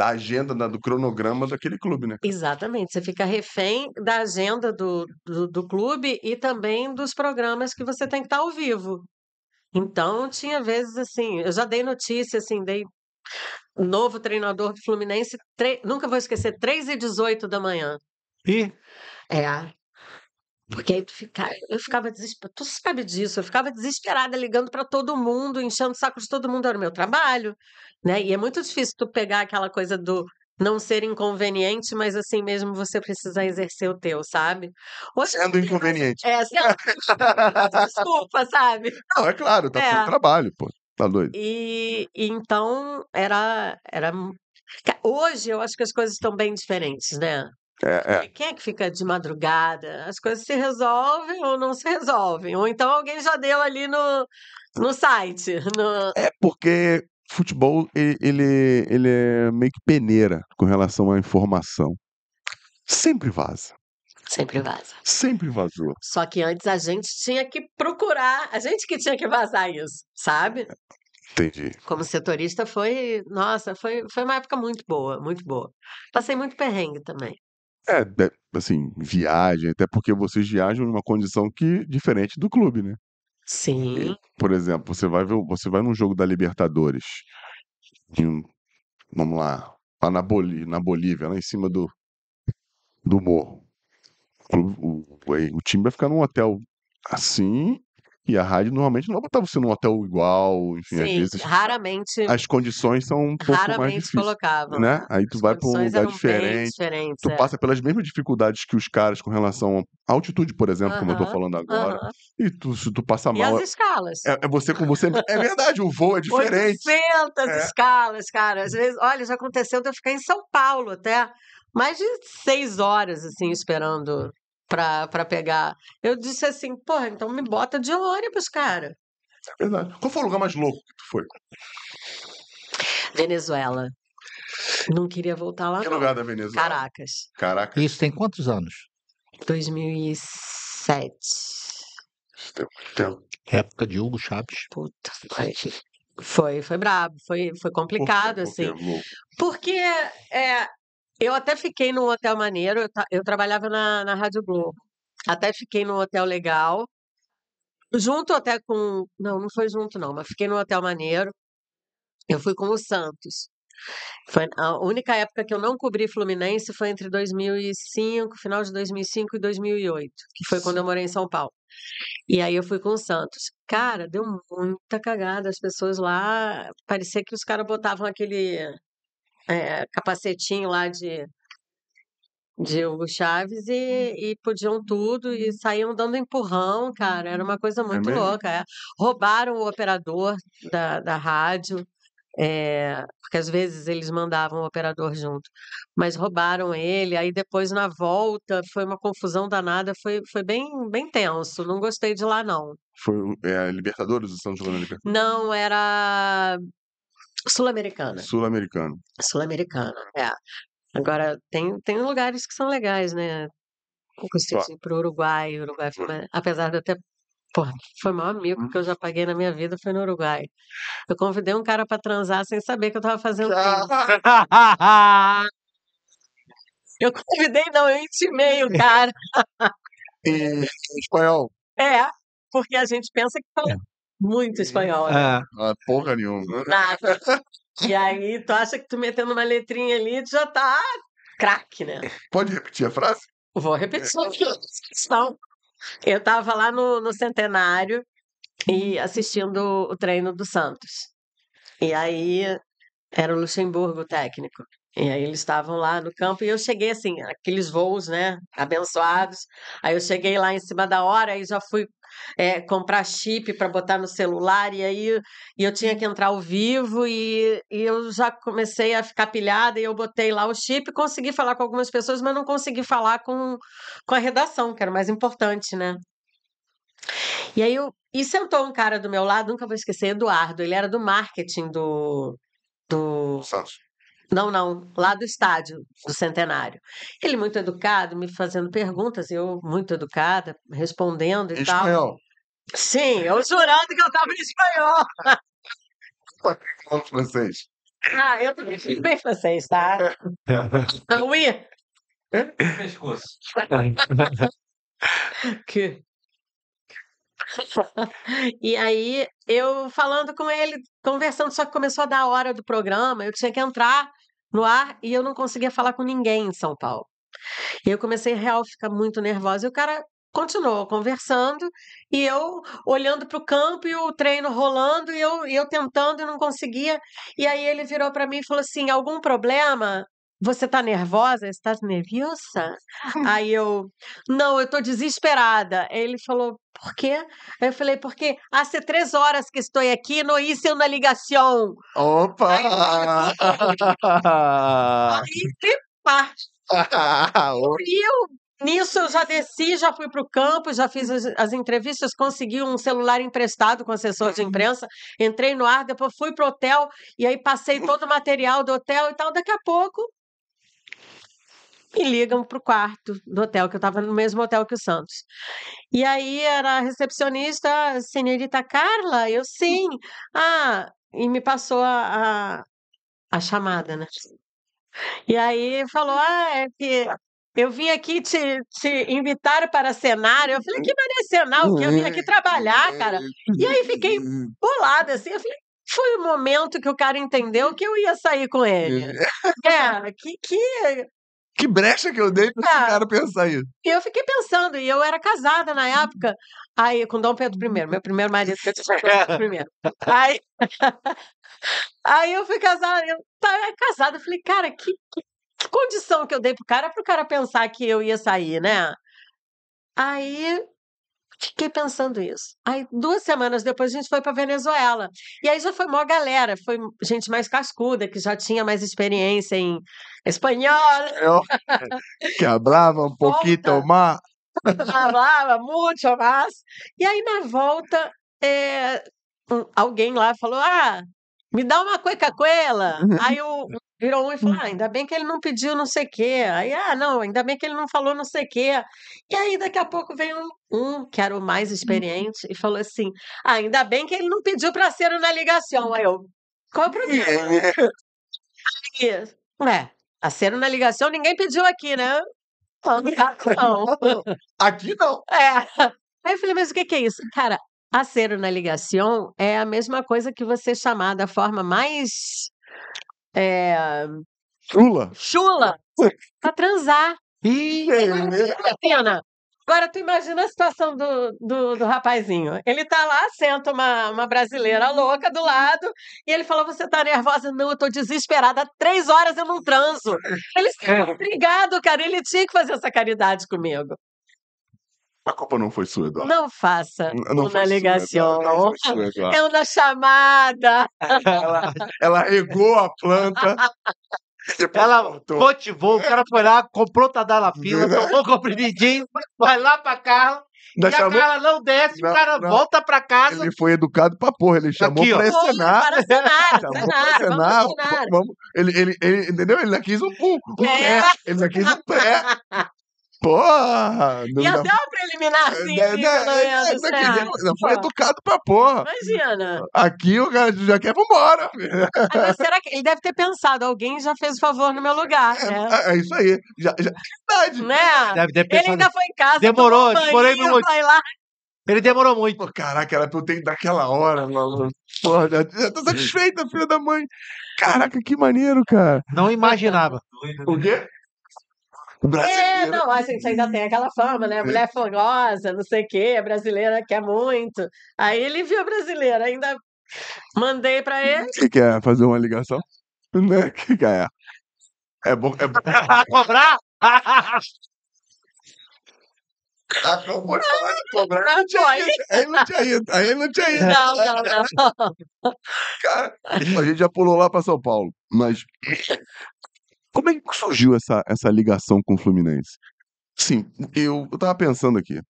agenda, do cronograma daquele clube, né? Exatamente, você fica refém da agenda do clube e também dos programas que você tem que estar ao vivo. Então, tinha vezes assim, eu já dei notícia, assim, dei novo treinador do Fluminense, nunca vou esquecer, 3h18 da manhã. E É, porque aí eu ficava desesperada, tu sabe disso, eu ficava desesperada ligando para todo mundo, enchendo o saco de todo mundo, era o meu trabalho, né? E é muito difícil tu pegar aquela coisa do não ser inconveniente, mas assim mesmo você precisar exercer o teu, sabe? Hoje Sendo inconveniente. desculpa, sabe? Não, é claro, tá É. fazendo trabalho, pô. Tá doido. E então hoje eu acho que as coisas estão bem diferentes, né? É. E quem é que fica de madrugada? As coisas se resolvem ou não se resolvem. Ou então alguém já deu ali no site. É porque futebol, ele é meio que peneira com relação à informação. Sempre vaza. Sempre vaza. Sempre vazou. Só que antes a gente tinha que procurar, a gente que tinha que vazar isso, sabe? Entendi. Como setorista nossa, foi uma época muito boa, muito boa. Passei muito perrengue também. Assim, viagem, até porque vocês viajam numa condição diferente do clube, né? Sim, Por exemplo, você vai num jogo da Libertadores, vamos lá na Bolívia, lá em cima do morro. O time vai ficar num hotel assim, e a rádio normalmente não vai botar você num hotel igual, enfim, às sim, vezes raramente as condições são um pouco mais raramente difíceis, colocavam. né? Aí tu As vai pra um condições lugar eram bem diferente, diferentes, tu passa pelas mesmas dificuldades que os caras com relação à altitude, por exemplo, como eu tô Aham, falando agora, aham. e se tu passa E as mal, escalas? é você com você. É verdade, o voo é diferente. 800 É. escalas, cara. Às vezes, olha, já aconteceu de eu ficar em São Paulo até mais de 6 horas, assim, esperando pra pegar. Eu disse assim, porra, então me bota de ônibus, cara. É verdade. Qual foi o lugar mais louco que tu foi? Venezuela. Não queria voltar lá, Que não. lugar da Venezuela? Caracas. Caraca, isso tem quantos anos? 2007. isso tem muito tempo. Época de Hugo Chaves. Puta, foi brabo, foi complicado, Por quê? assim. Louco. Porque eu até fiquei num hotel maneiro, eu trabalhava na Rádio Globo. Até fiquei num hotel legal, junto até com. Não foi junto, não, mas fiquei num hotel maneiro. Eu fui com o Santos. Foi a única época que eu não cobri Fluminense foi entre 2005, final de 2005 e 2008, que foi quando eu morei em São Paulo. E aí eu fui com o Santos. Cara, deu muita cagada. As pessoas lá, parecia que os caras botavam aquele capacetinho lá de Hugo Chaves e podiam tudo e saíam dando empurrão, cara. Era uma coisa muito mesmo? louca. Roubaram o operador da rádio, porque às vezes eles mandavam o operador junto, mas roubaram ele. Aí depois, na volta, foi uma confusão danada, foi bem, bem tenso. Não gostei de lá, não. Foi Libertadores ou Santos jogando na Libertadores? Não, era Sul-Americana. Sul-Americano. Sul-Americana, é. Agora, tem lugares que são legais, né? Eu gostei de ir pro Uruguai. O Uruguai foi apesar de eu ter. Porra, foi o maior mico que eu já paguei na minha vida, foi no Uruguai. Eu convidei um cara pra transar sem saber que eu tava fazendo crime. Eu convidei, não, eu intimei o cara. Em espanhol. É, porque a gente pensa que fala muito espanhol, né? Ah, porra nenhuma. Nada. E aí, tu acha que tu metendo uma letrinha ali, tu já tá craque, né? Pode repetir a frase? Vou repetir não. Eu tava lá no Centenário e assistindo o treino do Santos. E aí, era o Luxemburgo o técnico. E aí eles estavam lá no campo e eu cheguei assim, aqueles voos, né, abençoados. Aí eu cheguei lá em cima da hora e já fui comprar chip para botar no celular e eu tinha que entrar ao vivo e eu já comecei a ficar pilhada e eu botei lá o chip, consegui falar com algumas pessoas, mas não consegui falar com a redação, que era o mais importante, né? E aí e sentou um cara do meu lado, nunca vou esquecer, Eduardo, ele era do marketing do Santos. Não, lá do estádio do Centenário. Ele muito educado, me fazendo perguntas, eu muito educada, respondendo Em e tal. espanhol. Sim, eu jurando que eu estava em espanhol. Falando francês. Ah, eu também fiz bem francês, tá? Oui, Pescoço. que... E aí, eu falando com ele, conversando, só que começou a dar a hora do programa, eu tinha que entrar no ar e eu não conseguia falar com ninguém em São Paulo. E eu comecei real a ficar muito nervosa. E o cara continuou conversando e eu olhando para o campo e o treino rolando e eu tentando e não conseguia. E aí ele virou para mim e falou assim: algum problema? Você tá nervosa? Você tá nerviosa? Aí eu, não, eu tô desesperada. Aí ele falou, por quê? Aí eu falei, porque há 3 horas que estou aqui, não hice uma ligação. Opa! Aí, pá, e nisso eu já desci, já fui para o campo, já fiz as entrevistas, consegui um celular emprestado com assessor de imprensa, entrei no ar, depois fui para o hotel e aí passei todo o material do hotel e tal. Daqui a pouco me ligam para o quarto do hotel, que eu estava no mesmo hotel que o Santos. E aí era a recepcionista, senhorita Carla, eu sim. Ah, e me passou a chamada, né? E aí falou: é que eu vim aqui te invitar para cenar. Eu falei: que maneiro cenar? O quê? Eu vim aqui trabalhar, cara. E aí fiquei bolada, assim. Eu falei: foi o momento que o cara entendeu que eu ia sair com ele. Que brecha que eu dei pra esse cara pensar isso. E eu fiquei pensando, e eu era casada na época, aí com Dom Pedro I, meu primeiro marido, que eu tive Dom Pedro I. Aí eu fui casada, eu estava casada, eu falei, cara, que condição que eu dei pro cara pensar que eu ia sair, né? Aí fiquei pensando isso. Aí 2 semanas depois a gente foi para Venezuela. E aí já foi maior galera, foi gente mais cascuda, que já tinha mais experiência em espanhol, Que hablava um pouquinho mais. falava muito mais. E aí na volta, alguém lá falou: ah, me dá uma cueca-cuela. Aí virou um e falou: ah, ainda bem que ele não pediu não sei o quê. Aí, não, ainda bem que ele não falou não sei o quê. E aí daqui a pouco veio um que era o mais experiente e falou assim: ah, ainda bem que ele não pediu para ser na ligação. Aí eu, qual é o problema? Aí, acero na ligação ninguém pediu aqui, né? Não. Aqui não. Aí eu falei, mas o que é isso? Cara, acero na ligação é a mesma coisa que você chamar da forma mais chula pra transar. Vale a pena. Agora, tu imagina a situação do rapazinho. Ele tá lá, senta uma brasileira louca do lado, e ele falou: você tá nervosa? Não, eu tô desesperada. Há 3 horas eu não transo. Ele obrigado, cara. Ele tinha que fazer essa caridade comigo. A culpa não foi sua, Eduardo. Não faça Não uma foi sua, ligação. Eduardo. Não foi sua, Eduardo. É uma chamada. Ela regou a planta. Ela motivou, o cara foi lá, comprou Tadalafila, tomou comprimidinho, vai lá pra Carla, e a Carla não desce, o cara volta pra casa. Ele foi educado pra porra, ele chamou Aqui, ó. pra cenar. Para cenar, Chamou pra cenar. Vamos. Ele, entendeu? Ele não quis um pré. Ele não quis um pré. Porra! E até uma preliminarzinha, pelo menos, né? Não foi educado pra porra. Imagina. Aqui o cara já quer vambora. Agora, será que ele deve ter pensado, alguém já fez o favor no meu lugar, né? É isso aí. Verdade. Né? Deve ter Ele pensado. ainda foi em casa, Demorou, tomou um demorei banhinho, muito. foi lá. Ele demorou muito. Pô, caraca, era pra eu ter ido daquela hora, mano. Porra, já tô satisfeita, filha da mãe. Caraca, que maneiro, cara. Não imaginava. O quê? Brasileiro. Não, a gente ainda tem aquela fama, né? Mulher fogosa, não sei o quê, a brasileira quer muito. Aí ele viu a brasileira, ainda mandei pra ele. Você quer fazer uma ligação? Né? Que é? É bom. Cobrar? Acabou de falar de cobrar. Não foi. Aí não tinha ido. Aí não tinha ido. Não. Cara, a gente já pulou lá pra São Paulo. Mas como é que surgiu essa ligação com o Fluminense? Sim, eu tava pensando aqui.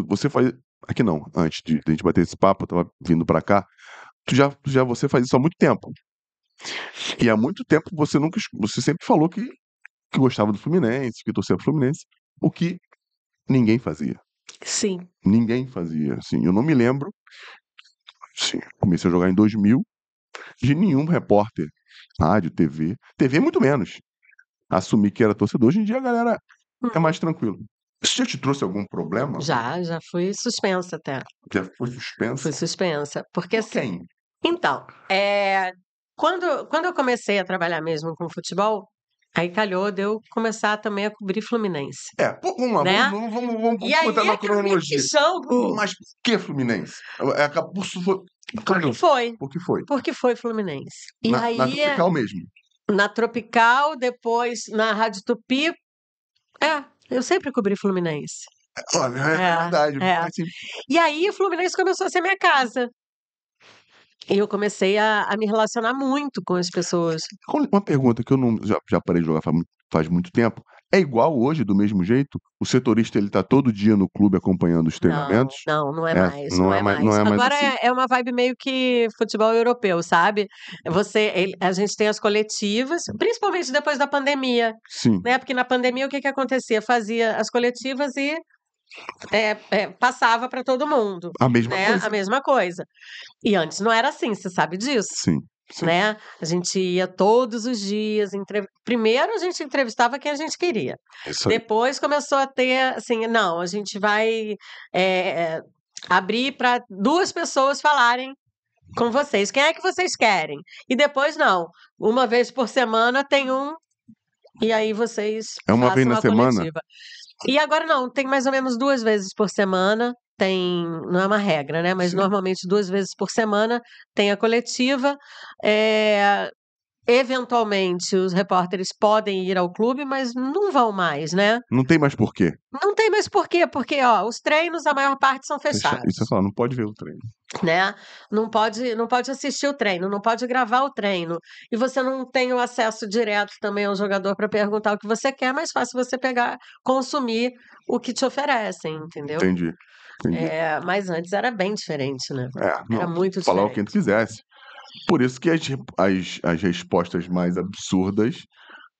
Você faz. Aqui não, antes de a gente bater esse papo, eu tava vindo pra cá. Você faz isso há muito tempo. E há muito tempo você sempre falou que gostava do Fluminense, que torcia pro Fluminense, o que ninguém fazia. Sim. Ninguém fazia, assim. Eu não me lembro, assim, comecei a jogar em 2000, de nenhum repórter, rádio, TV muito menos, assumir que era torcedor. Hoje em dia a galera é mais tranquilo. Isso já te trouxe algum problema? Já fui suspensa até. Já foi suspenso? Fui suspensa. Porque Por quem? Então, quando eu comecei a trabalhar mesmo com futebol, aí calhou de eu começar também a cobrir Fluminense. Vamos lá, Né? vamos E aí botar na é que eu cronologia. me chamo. Mas por que Fluminense? Porque foi. Por que foi? Porque foi Fluminense. E Na aí, Tropical mesmo. na Tropical, depois na Rádio Tupi. Eu sempre cobri Fluminense. Olha, é verdade. Assim, E aí, o Fluminense começou a ser minha casa. E eu comecei a me relacionar muito com as pessoas. uma pergunta que eu não já parei de jogar faz muito tempo. É igual hoje, do mesmo jeito? O setorista, ele tá todo dia no clube acompanhando os treinamentos? Não é mais. Não é mais Agora assim. é uma vibe meio que futebol europeu, sabe? A gente tem as coletivas, principalmente depois da pandemia, Sim. né? Porque na pandemia o que acontecia? Fazia as coletivas e passava para todo mundo. A mesma né? coisa. A mesma coisa. E antes não era assim, você sabe disso? Sim. Né? A gente ia todos os dias. Primeiro a gente entrevistava quem a gente queria. Isso aí. Depois começou a ter assim, não, a gente vai abrir para 2 pessoas falarem com vocês. Quem é que vocês querem? E depois não. Uma vez por semana tem um, e aí vocês É uma façam vez na uma semana? coletiva. E agora não, tem mais ou menos 2 vezes por semana. Não é uma regra, né? Mas Sim. normalmente 2 vezes por semana tem a coletiva. Eventualmente, os repórteres podem ir ao clube, mas não vão mais, né? Não tem mais porquê. Não tem mais por quê, porque os treinos, a maior parte são fechados. Isso eu falo, não pode ver o treino. Né? Não pode assistir o treino, não pode gravar o treino. E você não tem o acesso direto também ao jogador para perguntar o que você quer, é mais fácil você consumir o que te oferecem, entendeu? Entendi. Mas antes era bem diferente, né? Não, Era muito falar o diferente. que tu quisesse. Por isso que as respostas mais absurdas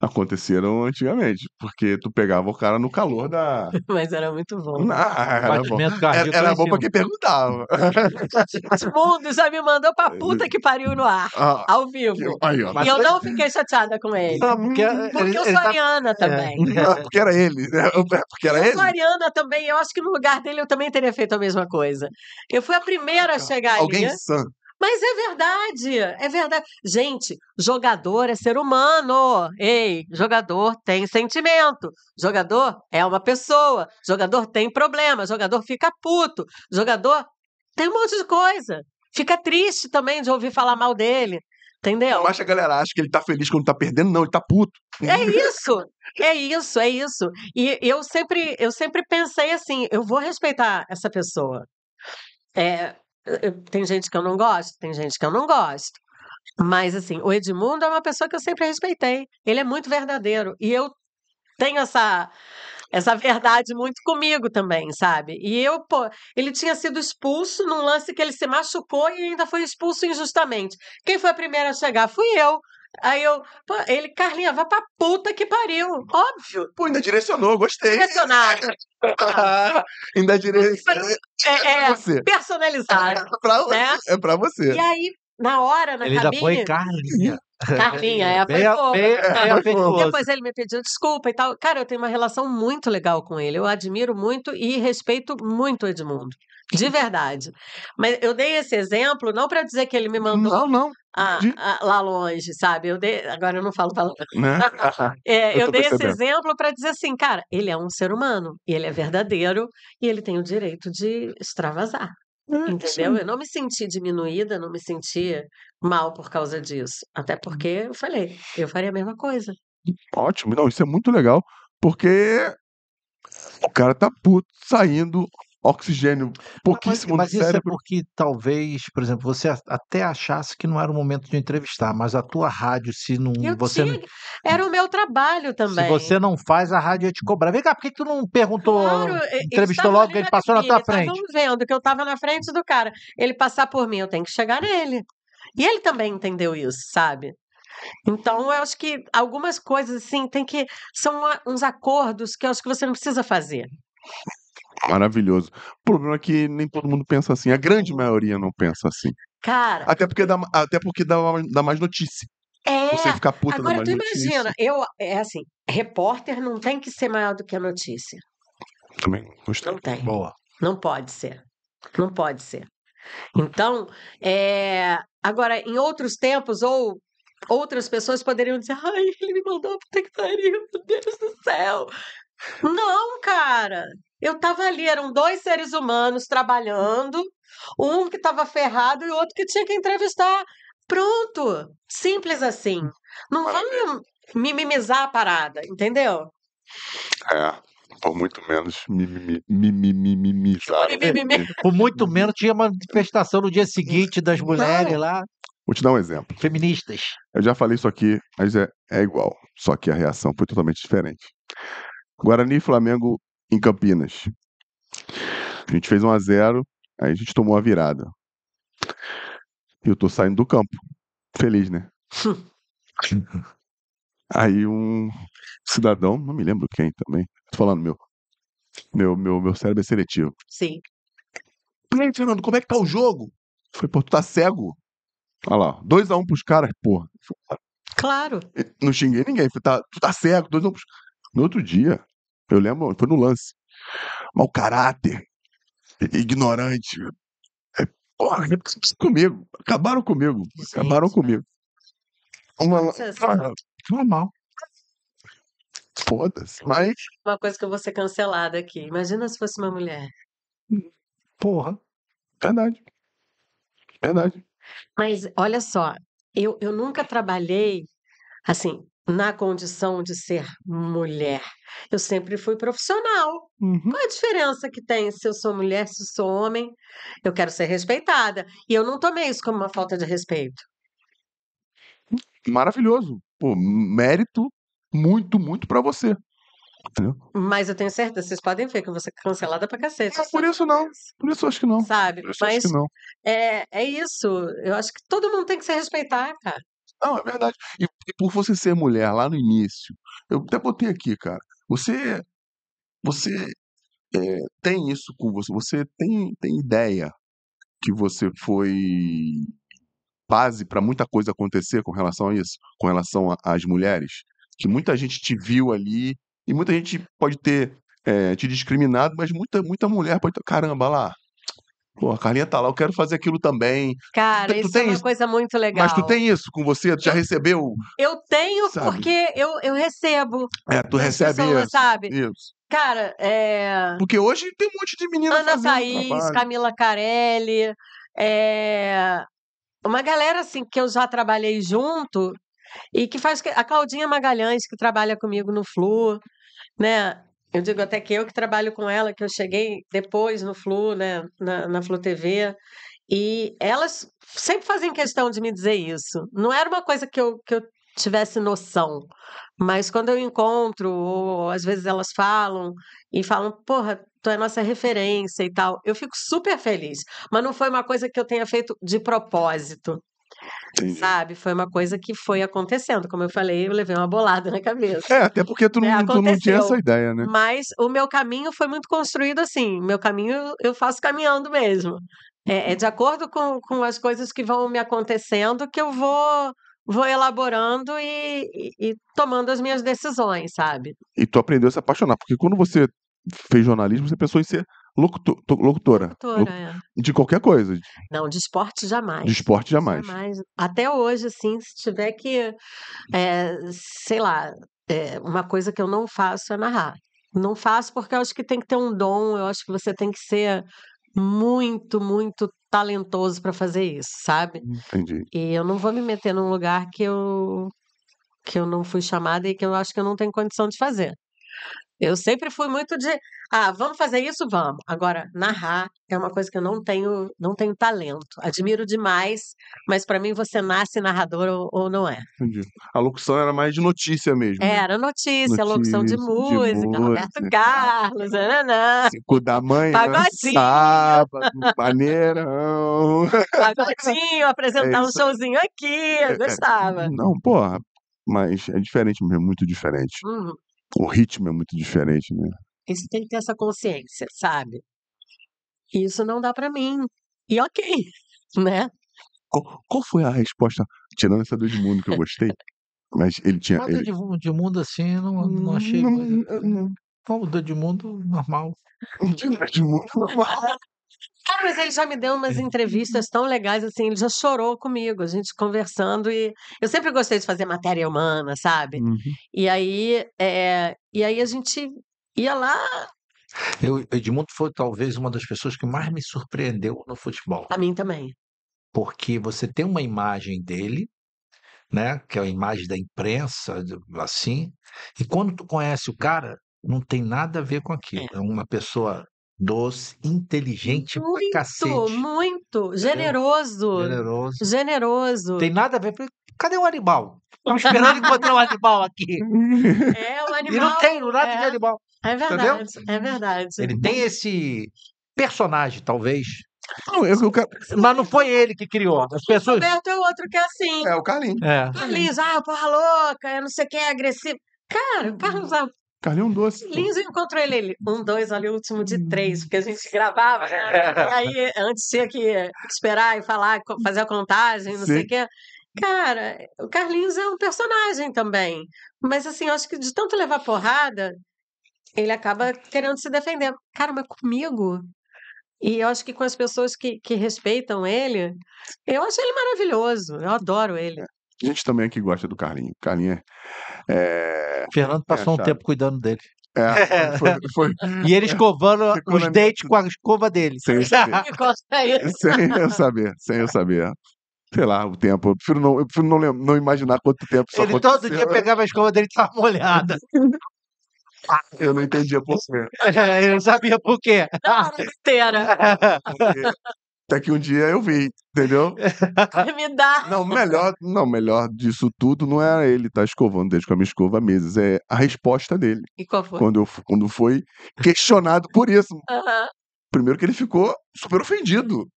aconteceram antigamente. Porque tu pegava o cara no calor da. Mas era muito bom. Era bom. Batimento cardíaco Era lá em bom pra cima. quem perguntava. O mundo já me mandou pra puta que pariu no ar, ao vivo. Aí, ó. E eu não fiquei chateada com ele. Porque Porque eu sou ariana também. Porque era ele, né? Porque era Eu ele. sou ariana também, eu acho que no lugar dele eu também teria feito a mesma coisa. Eu fui a primeira a chegar Alguém ali. sã. Mas é verdade. Gente, jogador é ser humano. Ei, jogador tem sentimento. Jogador é uma pessoa. Jogador tem problema. Jogador fica puto. Jogador tem um monte de coisa. Fica triste também de ouvir falar mal dele. Entendeu? Mas a galera acha que ele tá feliz quando tá perdendo. Não, ele tá puto. É isso. E eu sempre pensei assim, eu vou respeitar essa pessoa. Tem gente que eu não gosto, tem gente que eu não gosto. Mas, assim, o Edmundo é uma pessoa que eu sempre respeitei. Ele é muito verdadeiro. E eu tenho essa verdade muito comigo também, sabe? E ele tinha sido expulso num lance que ele se machucou e ainda foi expulso injustamente. Quem foi a primeira a chegar? Fui eu. Aí ele, Carlinha, vai pra puta que pariu. Óbvio. Pô, ainda direcionou, gostei. Direcionado. Ainda direcionou. É você. personalizado. É pra você. Né? É pra você. E aí, na hora, na Ele ainda põe cabine... Carlinha. Carlinha, foi fofa. Bem afetuoso. Depois ele me pediu desculpa e tal. Cara, eu tenho uma relação muito legal com ele. Eu admiro muito e respeito muito o Edmundo. De verdade. Mas eu dei esse exemplo não para dizer que ele me mandou Não. lá longe, sabe? Agora eu não falo palavrão. Né? Eu tô dei esse percebendo. exemplo para dizer assim, cara, ele é um ser humano e ele é verdadeiro e ele tem o direito de extravasar. Entendeu? Eu não me senti diminuída, não me senti mal por causa disso. Até porque eu falei, eu faria a mesma coisa. Ótimo. Não, isso é muito legal, porque o cara tá puto, saindo oxigênio pouquíssimo Mas do isso é cérebro. porque talvez, por exemplo, você até achasse que não era o momento de entrevistar, mas a tua rádio, Era o meu trabalho se também. você não faz, a rádio ia te cobrar. Vem cá, por que tu não perguntou, Claro, eles entrevistou estavam logo ali que ele na passou na tua cabine, frente? estavam vendo que eu estava na frente do cara. Ele passar por mim, eu tenho que chegar nele. E ele também entendeu isso, sabe? Então, eu acho que algumas coisas, assim, são uns acordos que eu acho que você não precisa fazer. Maravilhoso. O problema é que nem todo mundo pensa assim. A grande maioria não pensa assim. Cara, Até porque dá mais notícia. Você ficar puta dá agora mais tu notícia. imagina, é assim, repórter não tem que ser maior do que a notícia. Também gostei. Não tem. Boa. Não pode ser. Não pode ser. Então, agora, em outros tempos, ou outras pessoas poderiam dizer, ai, ele me mandou puta que pariu, meu Deus do céu. Não, cara. Eu tava ali, eram dois seres humanos trabalhando, um que estava ferrado e o outro que tinha que entrevistar. Pronto. Simples assim. Não vamos mimimizar a parada, entendeu? Por muito menos mimimizaram. Por muito menos tinha manifestação no dia seguinte das mulheres lá, Vou te dar um exemplo. feministas. Eu já falei isso aqui, mas é igual. Só que a reação foi totalmente diferente. Guarani e Flamengo em Campinas. A gente fez 1-0, aí a gente tomou a virada. E eu tô saindo do campo. Feliz, né? Aí um cidadão, não me lembro quem também. Tô falando, meu cérebro é seletivo. Sim. E aí, Fernando, como é que tá o jogo? Eu falei, pô, tu tá cego? Olha lá, 2-1 pros caras, porra. Claro. Não xinguei ninguém. Falei, tu tá cego, 2-1 pros... No outro dia, eu lembro, foi no lance. Mau caráter, ignorante. Porra, comigo. Acabaram comigo. Acabaram comigo. Normal. Foda-se. Mas, Uma coisa que eu vou ser cancelada aqui. Imagina se fosse uma mulher. Porra. verdade. Verdade. Mas olha só, eu nunca trabalhei assim, na condição de ser mulher. Eu sempre fui profissional. Uhum. Qual a diferença que tem se eu sou mulher, se eu sou homem? Eu quero ser respeitada. E eu não tomei isso como uma falta de respeito. Maravilhoso. Pô, mérito muito pra você. Entendeu? Mas eu tenho certeza, vocês podem ver que eu vou ser cancelada pra cacete. Por isso não. Por isso acho que não. Sabe? Por isso acho Mas que não. é isso. Eu acho que todo mundo tem que se respeitar, cara. Não, é verdade. E por você ser mulher lá no início, eu até botei aqui, cara. Você tem isso com você. Você tem ideia que você foi base para muita coisa acontecer com relação a isso, com relação às mulheres, que muita gente te viu ali e muita gente pode ter te discriminado, mas muita mulher pode ter, caramba, lá, pô, a Carlinha tá lá, eu quero fazer aquilo também. Cara, Tu isso tem é uma isso? coisa muito legal. Mas tu tem isso com você? Tu já recebeu? Eu tenho Sabe? porque eu recebo. Tu das recebe pessoas, isso. sabe? Isso. Cara, Porque hoje tem um monte de menina Ana fazendo Thaís, trabalho. Camila Carelli, uma galera assim que eu já trabalhei junto e que faz a Claudinha Magalhães que trabalha comigo no Flu, né? Eu digo até que eu que trabalho com ela, que eu cheguei depois no Flu, né? Na Flu TV. E elas sempre fazem questão de me dizer isso. Não era uma coisa que eu tivesse noção, mas quando eu encontro, ou às vezes elas falam e falam, porra, tu é nossa referência e tal, eu fico super feliz. Mas não foi uma coisa que eu tenha feito de propósito. Entendi. sabe? Foi uma coisa que foi acontecendo. Como eu falei, eu levei uma bolada na cabeça. Até porque tu Né, não tinha essa aconteceu. ideia, né? Mas o meu caminho foi muito construído assim. Meu caminho eu faço caminhando mesmo. É de acordo com as coisas que vão me acontecendo que eu vou elaborando e tomando as minhas decisões, sabe? E tu aprendeu a se apaixonar, porque quando você fez jornalismo, você pensou em ser locutora. Doutora, é. De qualquer coisa, Não, de esporte jamais. de esporte jamais. Jamais. Até hoje, assim, se tiver que, sei lá, uma coisa que eu não faço é narrar. Não faço porque eu acho que tem que ter um dom, eu acho que você tem que ser muito, muito talentoso para fazer isso, sabe? Entendi. E eu não vou me meter num lugar que eu não fui chamada e que eu acho que eu não tenho condição de fazer. Eu sempre fui muito de, vamos fazer isso? Vamos. Agora, narrar é uma coisa que eu não tenho talento. Admiro demais, mas para mim você nasce narrador ou não é. Entendi. A locução era mais de notícia mesmo. né? Era notícia, locução de Notícia, de música, Roberto música. Carlos, nananã, 5 da manhã, Pagodinho. sábado, maneirão. pagodinho, apresentar um isso. showzinho aqui, eu gostava. Não, porra, mas é diferente mesmo, muito diferente. Uhum. O ritmo é muito diferente, né? Isso tem que ter essa consciência, sabe? Isso não dá para mim. E ok, né? Qual foi a resposta? Tirando essa do Edmundo que eu gostei, mas ele tinha. Mas o Edmundo, assim, não achei. Não, o do Edmundo, normal. Edmundo normal. Mas ele já me deu umas entrevistas tão legais, assim, ele já chorou comigo, a gente conversando, e eu sempre gostei de fazer matéria humana, sabe? Uhum. E aí a gente ia lá, Edmundo foi talvez uma das pessoas que mais me surpreendeu no futebol. a mim também. Porque você tem uma imagem dele, né? Que é a imagem da imprensa, assim, e quando tu conhece o cara, não tem nada a ver com aquilo. É uma pessoa doce, inteligente pra cacete. Muito, generoso, Generoso. generoso. Tem nada a ver. Cadê o animal? Estamos esperando encontrar o animal aqui. É o E não animal. tem nada de animal. É verdade, é verdade. Ele tem esse personagem, talvez. Não, eu quero. Mas não foi ele que criou. As O pessoas. Roberto é outro que é assim. É o Carlinhos. É. Carlinhos, porra louca, eu não sei quem é agressivo. Cara, o Carlos Carlinhos é um doce. pô. Lins, eu encontrei ele. 1, 2, ali o último de 3, porque a gente gravava. E aí, antes tinha que esperar e falar, fazer a contagem, não sei o Sim. quê. Cara, o Carlinhos é um personagem também. Mas, assim, eu acho que de tanto levar porrada, ele acaba querendo se defender. Cara, mas comigo? E eu acho que com as pessoas que respeitam ele, eu acho ele maravilhoso. Eu adoro ele. A gente também aqui gosta do Carlinhos. Carlinhos é. Fernando passou um achado. tempo cuidando dele. Foi E ele escovando Ficou os na dentes com a escova dele. sem eu saber. Que gosta é isso. Sem eu saber. Sei lá, o tempo. Eu prefiro não imaginar quanto tempo isso Ele aconteceu. todo dia pegava a escova dele e tava molhada. Eu não entendia por quê. Eu não sabia por quê. Inteira. Até que um dia eu vi, entendeu? Me dá. Melhor disso tudo não era ele estar escovando desde com a minha escova há meses, é a resposta dele. E qual foi? Quando foi questionado por isso. Aham. Primeiro que ele ficou super ofendido.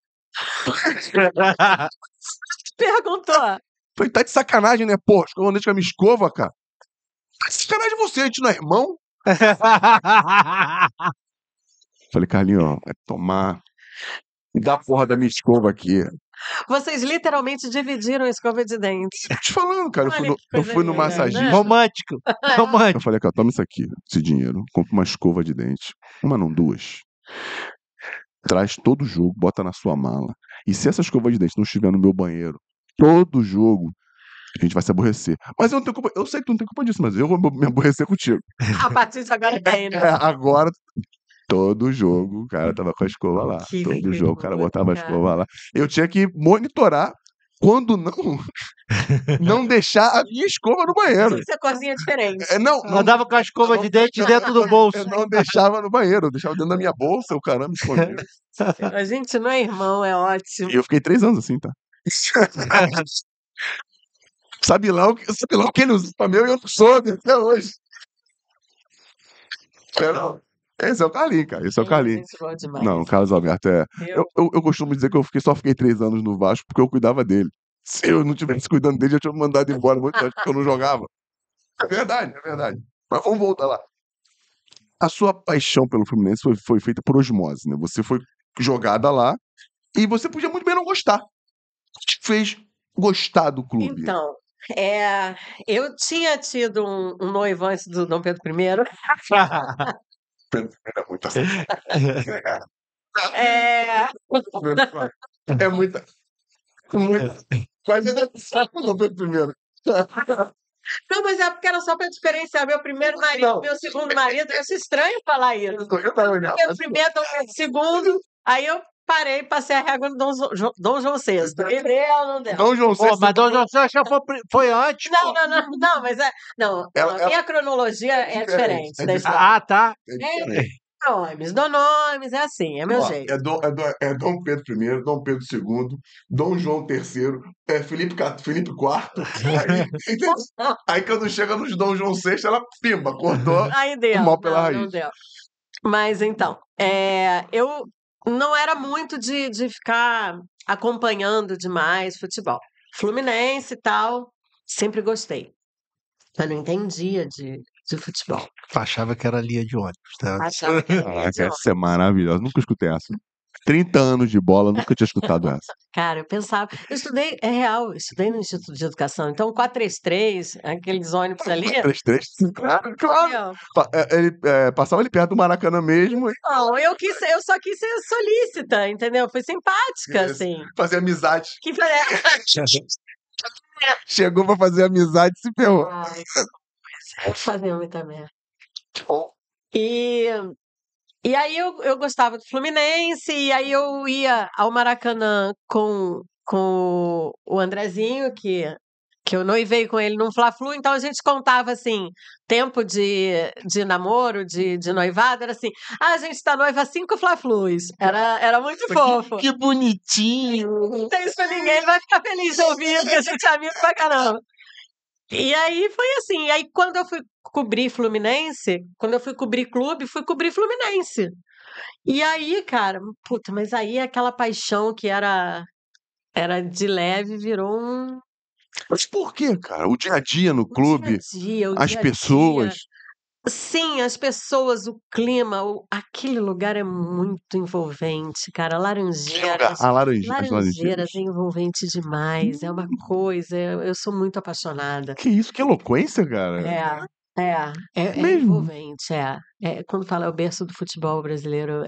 Perguntou. Falei, tá de sacanagem, né? Pô, escovando desde com a minha escova, cara. Tá de sacanagem você, a gente não é irmão? Falei, Carlinhos, ó, é tomar. Me dá a porra da minha escova aqui. Vocês literalmente dividiram a escova de dente. Tô te falando, cara. Olha que Eu coisa fui no linda, massagista. né? Romântico. Eu Romântico. falei, cara, toma isso aqui, esse dinheiro. Compra uma escova de dente. Uma não, 2. Traz todo jogo, bota na sua mala. E se essa escova de dente não estiver no meu banheiro, todo jogo, a gente vai se aborrecer. Mas eu não tenho culpa. Eu sei que tu não tem culpa disso, mas eu vou me aborrecer contigo. A partir de agora tem, né? Agora, todo jogo, o cara tava com a escova lá. Que Todo jogo, o cara vergonha, botava a cara. escova lá. Eu tinha que monitorar quando não deixar a minha escova no banheiro. Isso é coisinha diferente. Não Andava com a escova de dente dentro do bolso. eu não deixava no banheiro, eu deixava dentro da minha bolsa, o caramba escondido. A gente não é irmão, é ótimo. E eu fiquei 3 anos assim, tá? Sabe lá o que ele usou pra mim, eu não soube até hoje. Esse é o Carlinhos, cara. Esse é o Carlinhos. Gente boa demais. Não, o Carlos Alberto é. Eu costumo dizer que eu só fiquei 3 anos no Vasco porque eu cuidava dele. Se eu não tivesse cuidando dele, eu tinha mandado embora muito antes, porque eu não jogava. É verdade, é verdade. Mas vamos voltar lá. A sua paixão pelo Fluminense foi feita por osmose, né? Você foi jogada lá e você podia muito bem não gostar. O que te fez gostar do clube? Então, eu tinha tido um noivo antes do Dom Pedro I. Pedro I é muito assim. É, É muita. Quase saco do Pedro I. Não, mas é porque era só para diferenciar meu primeiro marido Não. e meu segundo marido. Eu acho estranho falar isso. Eu tava olhando. Meu primeiro, Dom Pedro II, aí eu parei, passei a régua no Dom João VI. E deu, não deu. Dom João VI. Pô, mas Dom João VI acho que foi antes, pô. Não, mas não, a minha cronologia é diferente da história. Ah, tá. Dou nomes, é assim, é meu Ó, jeito. é Dom Pedro I, Dom Pedro II, Dom João III, Felipe IV. Aí quando chega nos Dom João VI, ela pimba, cortou Aí o deu, mal pela não raiz. deu. Mas então, eu não era muito de ficar acompanhando demais futebol. Fluminense e tal, sempre gostei. Mas não entendia de futebol. Achava que era linha de ônibus, tá? Achava que era Essa é maravilhosa, nunca escutei essa. 30 anos de bola, nunca tinha escutado essa. Cara, eu pensava. Eu estudei, é real, eu estudei no Instituto de Educação. Então, 433, aqueles ônibus ali. 3-3, claro. Entendeu? Ele passava ali perto do Maracanã mesmo, Não, eu só quis ser solícita, entendeu? Foi simpática, Isso. assim. fazer amizade. Que falei, Chegou pra fazer amizade e se ferrou. ai, fazer muita merda. E, e aí eu gostava do Fluminense, e aí eu ia ao Maracanã com o Andrezinho, que eu noivei com ele num Fla-Flu, então a gente contava assim, tempo de namoro, de noivado, era assim, a gente tá noiva há 5 Fla-Flus. Era muito fofo. Que bonitinho. Não tem isso pra ninguém, ele vai ficar feliz de ouvir, porque a gente é amigo pra caramba. E aí foi assim, e aí quando eu fui cobrir Fluminense, quando eu fui cobrir clube, fui cobrir Fluminense. E aí, cara, puta, mas aí aquela paixão que era de leve virou um Mas por quê, cara? O dia a dia no o clube, dia a dia, o as dia a pessoas. dia. Sim, as pessoas, o clima, aquele lugar é muito envolvente, cara. Que lugar? Laranjeiras, A laranjeiras. As Laranjeiras laranjeiras. é envolvente demais, é uma coisa, eu sou muito apaixonada. Que isso, que eloquência, cara. É Mesmo. envolvente, quando fala é o berço do futebol brasileiro,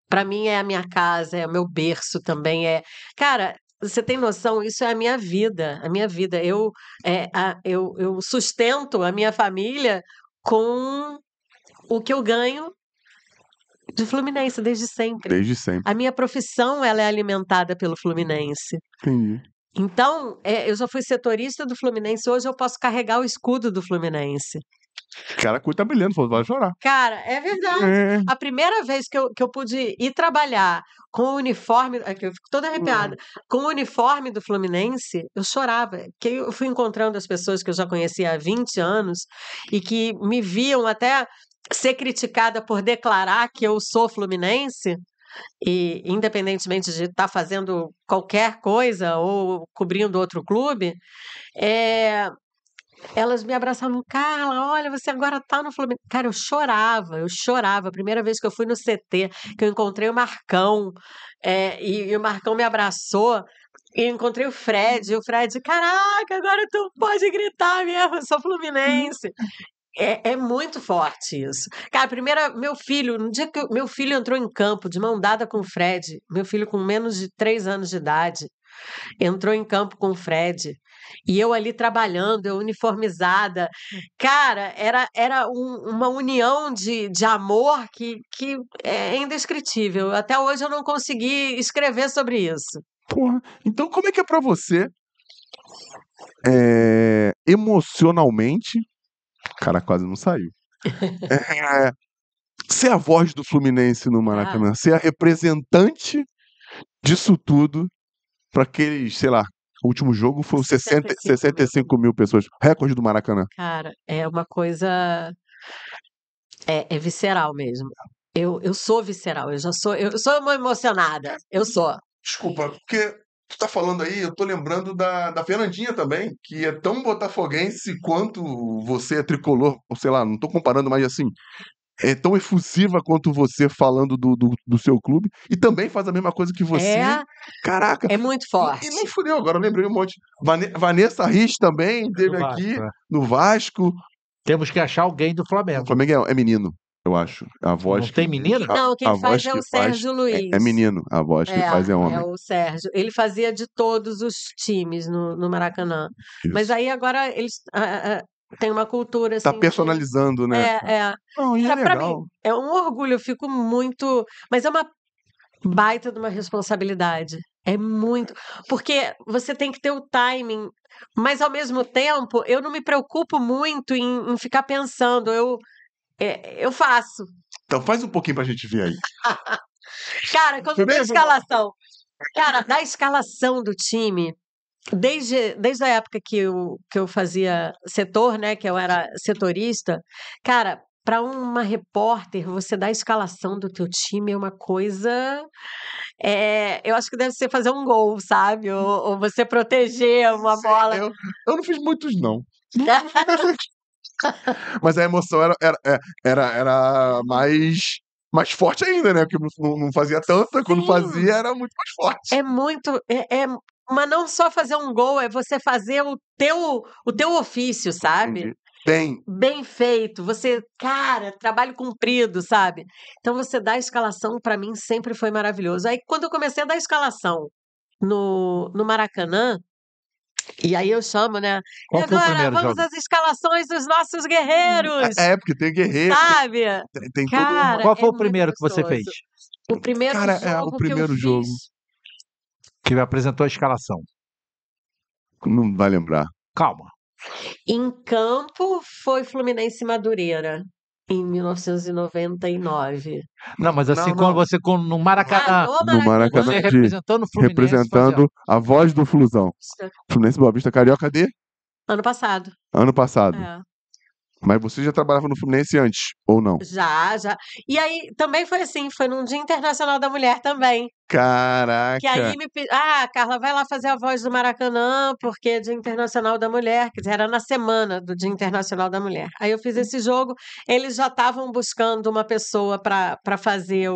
para mim é a minha casa, é o meu berço também, cara, você tem noção, isso é a minha vida, eu sustento a minha família com o que eu ganho de Fluminense desde sempre. Desde sempre. A minha profissão, ela é alimentada pelo Fluminense. Entendi. Então, eu já fui setorista do Fluminense, hoje eu posso carregar o escudo do Fluminense. Cara, a coisa tá brilhando, falou, vai chorar. Cara, é verdade. É. A primeira vez que eu pude ir trabalhar com o uniforme, aqui eu fico toda arrepiada, com o uniforme do Fluminense, eu chorava. Porque eu fui encontrando as pessoas que eu já conhecia há 20 anos e que me viam até ser criticada por declarar que eu sou fluminense, e independentemente de estar fazendo qualquer coisa ou cobrindo outro clube, elas me abraçavam, Carla, olha, você agora tá no Fluminense. Cara, eu chorava. A primeira vez que eu fui no CT, que eu encontrei o Marcão, e o Marcão me abraçou, e eu encontrei o Fred, e o Fred, caraca, agora tu pode gritar mesmo, eu sou fluminense. É muito forte isso. Cara, meu filho, no dia que meu filho entrou em campo de mão dada com o Fred, meu filho com menos de 3 anos de idade, entrou em campo com o Fred, e eu ali trabalhando, eu uniformizada. Cara, era uma união de amor que é indescritível. Até hoje eu não consegui escrever sobre isso. Porra. Então, como é que é pra você, emocionalmente, cara, quase não saiu, ser a voz do Fluminense no Maracanã, ser a representante disso tudo pra aqueles, sei lá, o último jogo foi 65 mil pessoas, recorde do Maracanã. Cara, é uma coisa. É visceral mesmo. Eu sou visceral, eu sou uma emocionada. Eu sou. Desculpa, porque Tu tá falando aí, eu tô lembrando da Fernandinha também, que é tão botafoguense quanto você é tricolor, ou sei lá, não tô comparando, mas assim, é tão efusiva quanto você falando do seu clube, e também faz a mesma coisa que você. É, Caraca, é muito e forte. nem fudeu, agora eu lembrei um monte. Vanessa Rich também Do teve Vasco, aqui, é. no Vasco. Temos que achar alguém do O Flamengo. Flamengo é menino, eu acho. A voz Não tem menina? Não, quem a voz faz é o que faz Sérgio Luiz. é menino, a voz que faz é É homem. o Sérgio. Ele fazia de todos os times no Maracanã. Mas Isso. aí agora eles têm uma cultura Tá assim. personalizando, né? É. Não, e é Pra mim, legal. é um orgulho, eu fico muito. Mas é uma baita de uma responsabilidade. É muito. Porque você tem que ter o timing, mas ao mesmo tempo, eu não me preocupo muito em ficar pensando. Eu faço. Então faz um pouquinho pra gente ver aí. Cara, quando Foi tem mesmo? escalação. Cara, da escalação do time, desde a época que eu fazia setor, né? Que eu era setorista, cara, para uma repórter, você dar a escalação do teu time é uma coisa. Eu acho que deve ser fazer um gol, sabe? Ou você proteger uma bola. Eu não fiz muitos, não. Mas a emoção era mais forte ainda, né? Porque não fazia tanta, quando Sim. fazia era muito mais forte. É muito. Mas não só fazer um gol, é você fazer o teu ofício, sabe? Entendi. Bem, Bem feito, você, cara, trabalho cumprido, sabe? Então você dá a escalação, para mim, sempre foi maravilhoso. Aí, quando eu comecei a dar escalação no Maracanã, e aí eu chamo, né? E Qual foi o agora, primeiro vamos jogo? às escalações dos nossos guerreiros, porque tem guerreiro, sabe? tem todo Cara, Qual foi é o primeiro muito que você fez? gostoso. O primeiro Cara, jogo o primeiro que eu jogo. fiz. Que me apresentou a escalação. Não vai lembrar. Calma. Em campo foi Fluminense e Madureira, em 1999. Não, mas assim, Não, quando não. você no Maracanã, No Maracanã, você de- representando o Fluminense, fazia- representando a voz do Flusão. Fluminense Boa Vista Carioca de Ano passado. ano passado. É. Mas você já trabalhava no Fluminense antes, ou não? Já. E aí também foi assim, foi num Dia Internacional da Mulher também. Que aí Caraca. me pediu, Carla, vai lá fazer a voz do Maracanã, porque é Dia Internacional da Mulher, quer dizer, era na semana do Dia Internacional da Mulher. Aí eu fiz esse jogo, eles já estavam buscando uma pessoa para fazer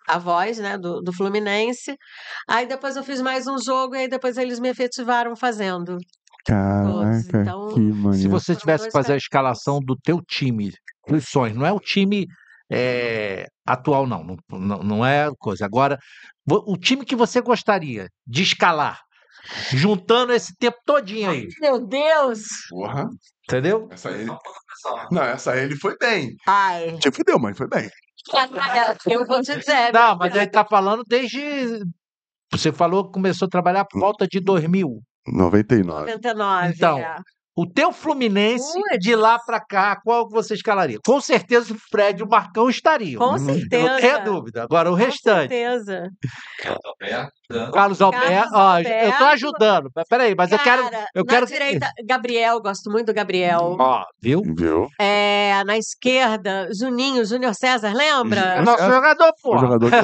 a voz, né, do Fluminense. Aí depois eu fiz mais um jogo e aí depois eles me efetivaram fazendo todos. Caraca, Então, que se maneiro. você foram tivesse que dois fazer a capítulos. escalação do teu time, dos sonhos, não é o time atual, não é coisa. Agora, o time que você gostaria de escalar, juntando esse tempo todinho aí, Meu Deus! Porra, entendeu? essa aí. Só pra começar. Não, essa aí ele foi bem. Ai, Te fudeu, mas foi bem. eu vou te dizer. Não, mas aí tá falando desde. Você falou que começou a trabalhar por volta de 2000. 99. 99. Então, é. o teu Fluminense, Putz. de lá pra cá, qual que você escalaria? Com certeza o Fred e o Marcão estariam. Com Eu certeza. não tenho dúvida. Agora, o Com restante. certeza. Carlos Alberto, ó, eu tô ajudando. Peraí, mas Cara, eu na quero. direita, Gabriel, gosto muito do Gabriel. Ó, viu? Viu? Na esquerda, Juninho, Júnior César, lembra? Ju- Nosso jogador, pô. O jogador que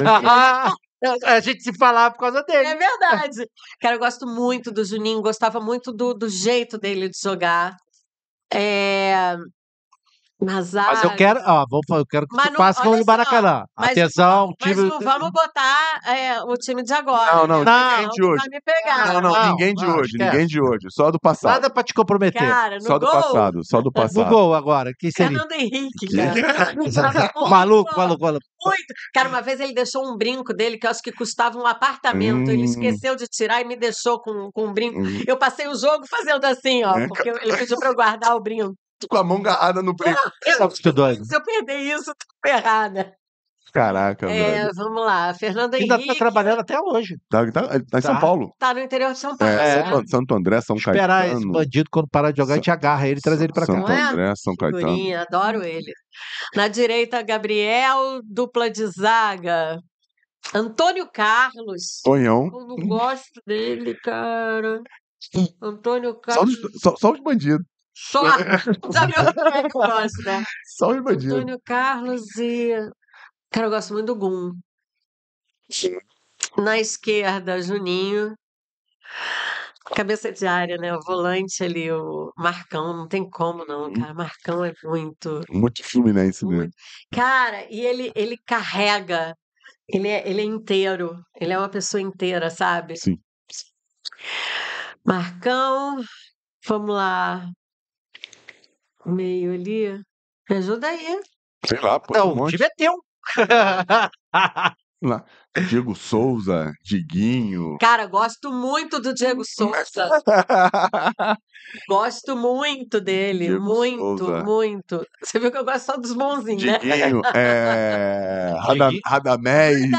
A gente se falava por causa dele. É verdade. Cara, eu gosto muito do Juninho, gostava muito do jeito dele de jogar. Mas eu quero, eu quero que Mas tu não- faça como olha no só, Maracanã. mas Atenção, Mas time. não vamos botar o time de agora. Não, não, né? ninguém de Senão hoje. vai me pegar. Não, Não, ninguém de não, hoje, esquece. ninguém de hoje. Só do passado. Nada pra te comprometer. Cara, Só no do gol, passado, só do No passado. gol agora, quem seria? Fernando Henrique, cara. Maluco. Muito. Cara, uma vez ele deixou um brinco dele que eu acho que custava um apartamento. Ele esqueceu de tirar e me deixou com um brinco. Eu passei o jogo fazendo assim, ó, porque ele pediu pra eu guardar o brinco. Com a mão agarrada no brinco. Que doido. Se eu perder isso, tô ferrada. Caraca, velho. Vamos lá. Fernando Ainda Henrique tá trabalhando até hoje. Tá em São Tá. Paulo. tá no interior de São Paulo. Santo André, São Esperar esse Caetano. bandido quando parar de jogar, a gente agarra ele e traz ele pra cá. Santo Não é? André, São Caetano. Figurinha, adoro ele. Na direita, Gabriel, dupla de zaga. Antônio Carlos. Tonhão. Eu não gosto dele, cara. Antônio Só Carlos. só os bandidos. Só. Sabe o que é que eu gosto, né? Só os bandidos. Antônio Carlos e. Cara, eu gosto muito do Gum. Na esquerda, Juninho. Cabeça de área, né? O volante ali, o Marcão, não tem como não, cara. Marcão é Muito Fluminense, né? muito. Cara, e ele carrega, ele é inteiro, ele é uma pessoa inteira, sabe? Sim. Marcão, vamos lá. Meio ali. Me ajuda aí. Sei lá, pô, tem um Não, o monte. time é teu. Lá. Diego Souza, Diguinho. Cara, gosto muito do Diego Souza. Gosto muito dele. Diego Muito, Souza. muito. Você viu que eu gosto só dos bonzinhos, né? Diguinho, Diguinho. Radamés.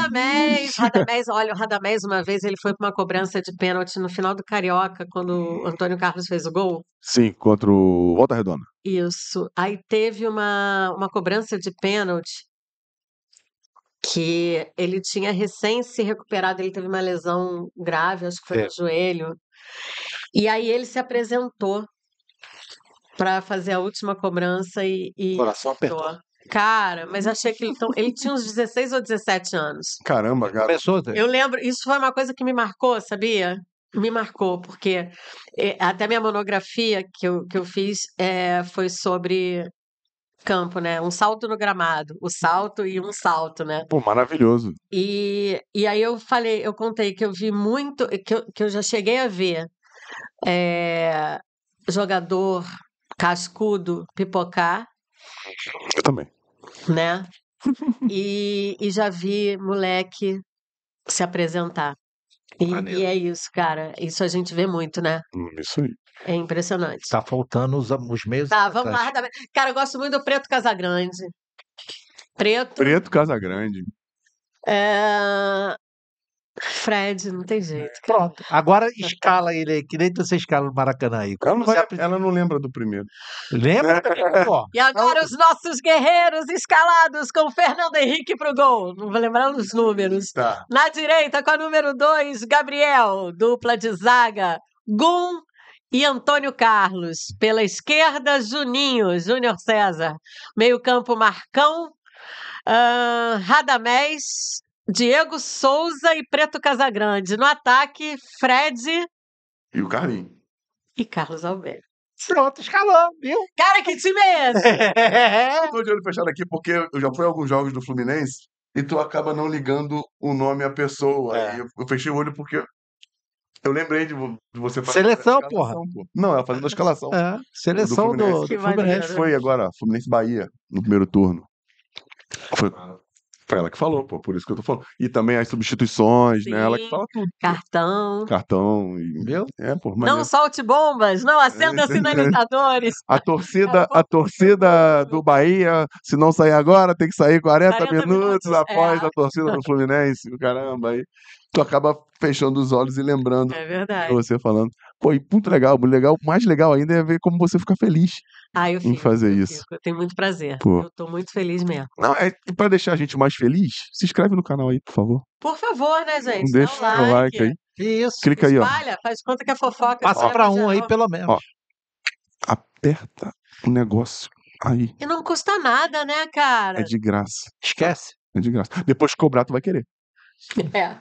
Radamés, olha, o Radamés, uma vez ele foi para uma cobrança de pênalti no final do Carioca, quando o Antônio Carlos fez o gol. Sim, contra o Volta Redonda. Isso. Aí teve uma cobrança de pênalti que ele tinha recém se recuperado, ele teve uma lesão grave, acho que foi no joelho. E aí ele se apresentou para fazer a última cobrança e Coração apertou. acertou. Cara, mas achei que ele tinha uns 16 ou 17 anos. Caramba, cara. Começou, Eu lembro, isso foi uma coisa que me marcou, sabia? Me marcou, porque até minha monografia que eu fiz foi sobre campo, né? Um salto no gramado, o salto e um salto, né? Pô, maravilhoso. E aí eu contei que eu vi muito, que eu já cheguei a ver jogador cascudo pipocar, Eu também. né? E já vi moleque se apresentar. Maneiro. E é isso, cara. Isso a gente vê muito, né? Isso aí. É impressionante. Tá faltando os meios. Tá, vamos lá. Cara, eu gosto muito do Preto Casagrande. Preto Casagrande. Fred, não tem jeito. Pronto. Agora escala ele aí, que nem você escala no Maracanã aí. Ela não lembra do primeiro. Lembra? Pô, E agora os nossos guerreiros escalados com Fernando Henrique pro gol. Não vou lembrar os números. Tá. Na direita, com a número 2, Gabriel. Dupla de zaga, Gum e Antônio Carlos. Pela esquerda, Juninho, Júnior César. Meio campo, Marcão, Radamés, Diego Souza e Preto Casagrande. No ataque, Fred E o Carlinhos. e Carlos Alberto. pronto, escalou, viu? Cara, que time é esse? Eu tô de olho fechado aqui porque eu já fui a alguns jogos do Fluminense e tu acaba não ligando o nome à pessoa. É. E eu fechei o olho porque eu lembrei de você fazer Seleção, a escalação, pô. Não, ela fazendo a escalação. É, seleção do Fluminense. Que Fluminense. maneiro. Foi agora, Fluminense Bahia, no primeiro turno. Foi ela que falou, pô, por isso que eu tô falando. E também as substituições, né? Ela que Sim. fala tudo. Cartão. Cartão e. Viu? Pô, Não maneiro. solte bombas, não acenda sinalizadores. A torcida do Bahia, se não sair agora, tem que sair 40 40 minutos minutos, após é. a torcida do Fluminense. Caramba, aí tu acaba fechando os olhos e lembrando É de verdade. você falando. Pô, e muito legal, mais legal ainda é ver como você fica feliz Ah, eu em fico, fazer eu isso. fico. Eu tenho muito prazer. Pô. Eu tô muito feliz mesmo. Não, pra deixar a gente mais feliz, se inscreve no canal aí, por favor. Por favor, né, gente? Deixa Dá o like aí. Isso. Clica aí, ó. Espalha, faz conta que é fofoca. Passa espalha pra um aí, geral. pelo menos. Ó. Aperta o negócio aí. E não custa nada, né, cara? É de graça. Esquece. É de graça. Depois que cobrar, tu vai querer. É.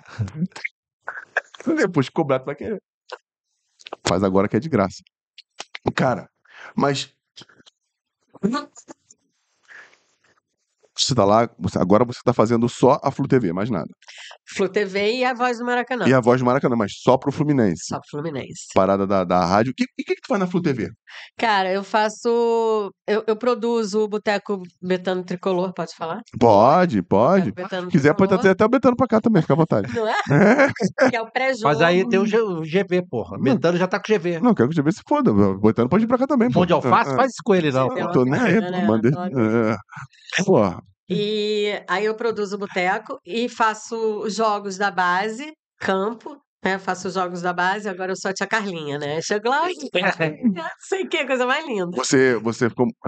Depois que cobrar, tu vai querer. Faz agora que é de graça. Cara, mas. Você tá lá, agora você tá fazendo só a Flu TV, mais nada. Flu TV e a Voz do Maracanã. E a voz do Maracanã, mas só pro Fluminense. Só pro Fluminense. Parada da rádio. E o que tu faz na Flu TV? Cara, eu faço. Eu produzo o Boteco Betano Tricolor, pode falar? Pode. Boteco Betano Se quiser, pode Tricolor. trazer até o Betano pra cá também, fica à vontade. Não é? Que é o pré-jogo. Mas aí tem o GV, porra. Betano já tá com GV. Não, quero que o GB se foda. O Betano pode ir pra cá também. Mão de alface, faz isso com ele, não. Não, tô nem aí, pô. Né? Mandei. Porra. E aí eu produzo o Boteco e faço os jogos da base, campo, né? Faço os jogos da base, agora eu sou a tia Carlinha, né? Chego lá, sei que coisa mais linda.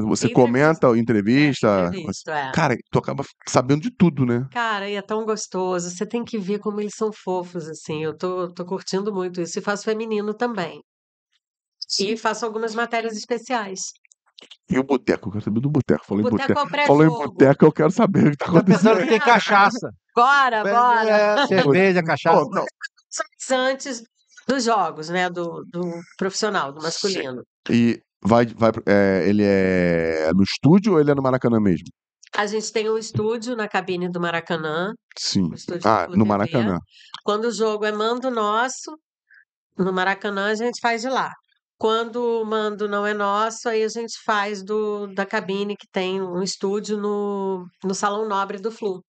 Você comenta entrevista. Entrevista, é. Cara, tu acaba sabendo de tudo, né? Cara, e é tão gostoso. Você tem que ver como eles são fofos, assim. Eu tô curtindo muito isso. E faço feminino também. E faço algumas matérias especiais. E o boteco? Eu quero saber do boteco. Falou em Boteco é boteco. o Falou em pré-jogo. boteco, eu quero saber o que tá Tô pensando acontecendo. que tem cachaça. Bora, bora. É, cerveja, cachaça. Pô, não. Antes dos jogos, né? Do profissional, do masculino. E ele é no estúdio ou ele é no Maracanã mesmo? A gente tem um estúdio na cabine do Maracanã, Sim. o estúdio da Flu No TV. Maracanã. Quando o jogo é mando nosso, no Maracanã a gente faz de lá. Quando o mando não é nosso, aí a gente faz da cabine, que tem um estúdio no Salão Nobre do Flu.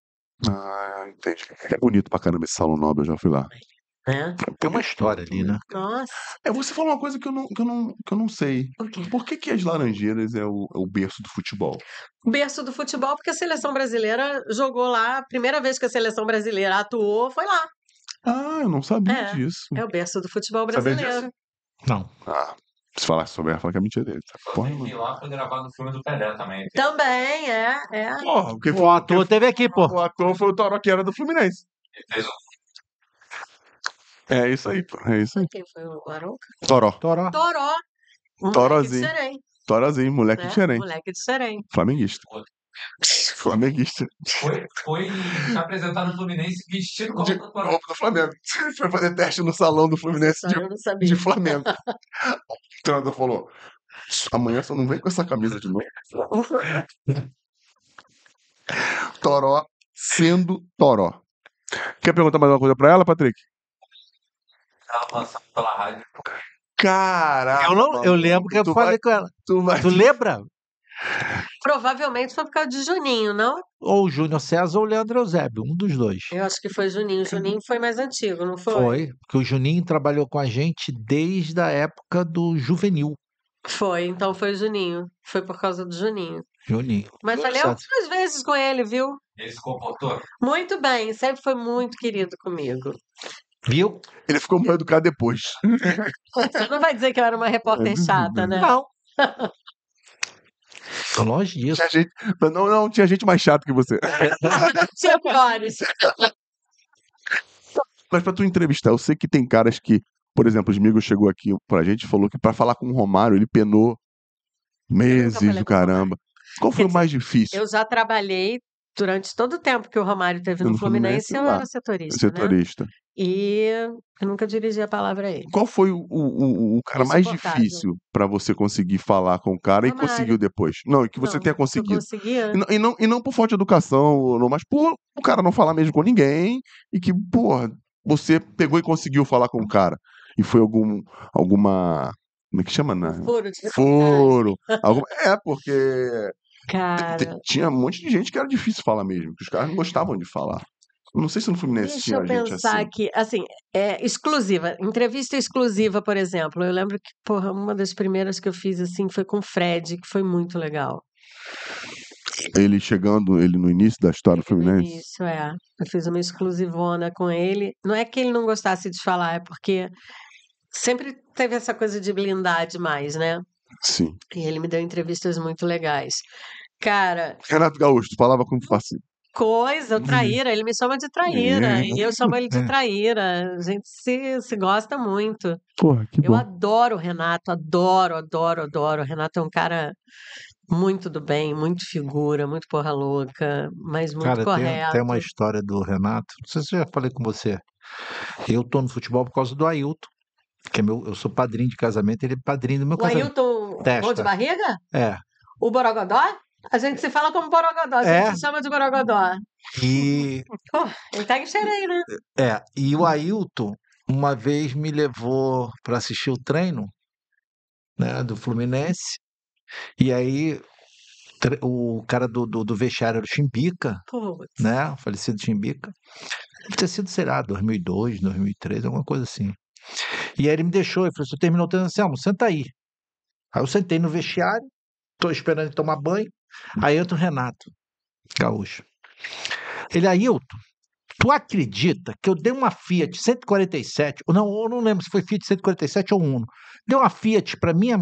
Ah, entendi. É bonito pra caramba esse Salão Nobre, eu já fui lá. Né? Tem uma história ali, né? Nossa, Você falou uma coisa que eu não sei. o quê? Por que as Laranjeiras é o berço do futebol? O berço do futebol, porque a seleção brasileira jogou lá, a primeira vez que a seleção brasileira atuou foi lá. Ah, eu não sabia É. disso. É o berço do futebol Sabia brasileiro. Não. Ah, se falasse sobre ela, fala que é mentira dele. Porra, E mano. lá foi gravado o filme do Pelé também. Também, é. Porra, porque O ator teve aqui, pô. o ator foi o Toró, que era do Fluminense. Ele fez um É isso aí, pô. É isso aí. Quem foi o Arouca? Toró. Toró. Toró. Um Torozinho. moleque de Xerém, Torozinho, moleque né? diferente. Moleque de Xerém. Flamenguista. Flamenguista. foi se apresentar no Fluminense vestido como De roupa do Flamengo. Foi fazer teste no salão do Fluminense Só eu não sabia. de Flamengo. O treinador falou: amanhã você não vem com essa camisa de novo. Toró sendo Toró. Quer perguntar mais uma coisa pra ela, Patrick? Ela lançada pela rádio. Caraca. Eu lembro que eu falei com ela. Tu vai. Tu lembra? Provavelmente foi por causa de Juninho, não? Ou o Júnior César ou o Leandro Eusébio, um dos dois. Eu acho que foi Juninho. Juninho foi mais antigo, não foi? Foi, porque o Juninho trabalhou com a gente desde a época do juvenil. Foi, então foi Juninho. Foi por causa do Juninho. Juninho. Mas falei Engraçado. algumas vezes com ele, viu? Ele se comportou. Muito bem, sempre foi muito querido comigo. Viu? Ele ficou mal educado depois. Você não vai dizer que eu era uma repórter chata, né? Não. Tô longe disso. Tinha gente. Não, tinha gente mais chata que você. Tinha piores. Mas pra tu entrevistar, eu sei que tem caras que, por exemplo, o Smigo chegou aqui pra gente e falou que pra falar com o Romário ele penou meses falei do com o Romário. caramba. Qual foi Quer o mais difícil? Eu já trabalhei durante todo o tempo que o Romário teve no No Fluminense, Fluminense, eu lá. era setorista, né? Setorista. E eu nunca dirigi a palavra a ele. Qual foi o cara mais Insuportável. difícil pra você conseguir falar com o cara e Romário. conseguiu depois? Não, e que você Não, tenha eu conseguido. conseguia. E não por falta de educação, não, mas por o cara não falar mesmo com ninguém e que, porra, você pegou e conseguiu falar com o cara. E foi alguma. Como é que chama, né? Furo de Foro. Porque Cara, tinha um monte de gente que era difícil falar mesmo, que os caras não gostavam de falar. Eu não sei se no Fluminense deixa tinha eu gente pensar assim. aqui. Assim, exclusiva. Entrevista exclusiva, por exemplo. Eu lembro que, porra, uma das primeiras que eu fiz, assim, foi com o Fred, que foi muito legal. Ele chegando, ele no início da história do No Fluminense. início, eu fiz uma exclusivona com ele. Não é que ele não gostasse de falar, é porque sempre teve essa coisa de blindar demais, né? Sim. E ele me deu entrevistas muito legais. Cara, Renato Gaúcho, tu falava com parceiro. traíra, ele me chama de traíra, e eu chamo ele de traíra. A gente se gosta muito. Porra, que Eu bom. adoro o Renato, adoro. O Renato é um cara muito do bem, muito figura, muito porra louca, mas muito Cara, correto. tem uma história do Renato. Não sei se eu já falei com você. Eu tô no futebol por causa do Ailton, que é eu sou padrinho de casamento, ele é padrinho do meu O casamento. Ailton Testa. Gol de Barriga? É. O Borogodó? A gente se fala como Borogodó, a gente se chama de Borogodó. E Pô, ele tá em Xerém, né? e o Ailton uma vez me levou para assistir o treino, né, do Fluminense. E aí o cara do vestiário era o Chimbica, Putz. né? O falecido Chimbica. Deve ter sido, sei lá, 2002, 2003, alguma coisa assim. E aí ele me deixou, ele falou: você terminou o treino, Anselmo, senta aí. Aí eu sentei no vestiário, tô esperando ele tomar banho. Aí entra o Renato Gaúcho. Ele: Ailton, tu acredita que eu dei uma Fiat 147, ou não, eu não lembro se foi Fiat 147 ou Uno, dei uma Fiat para minha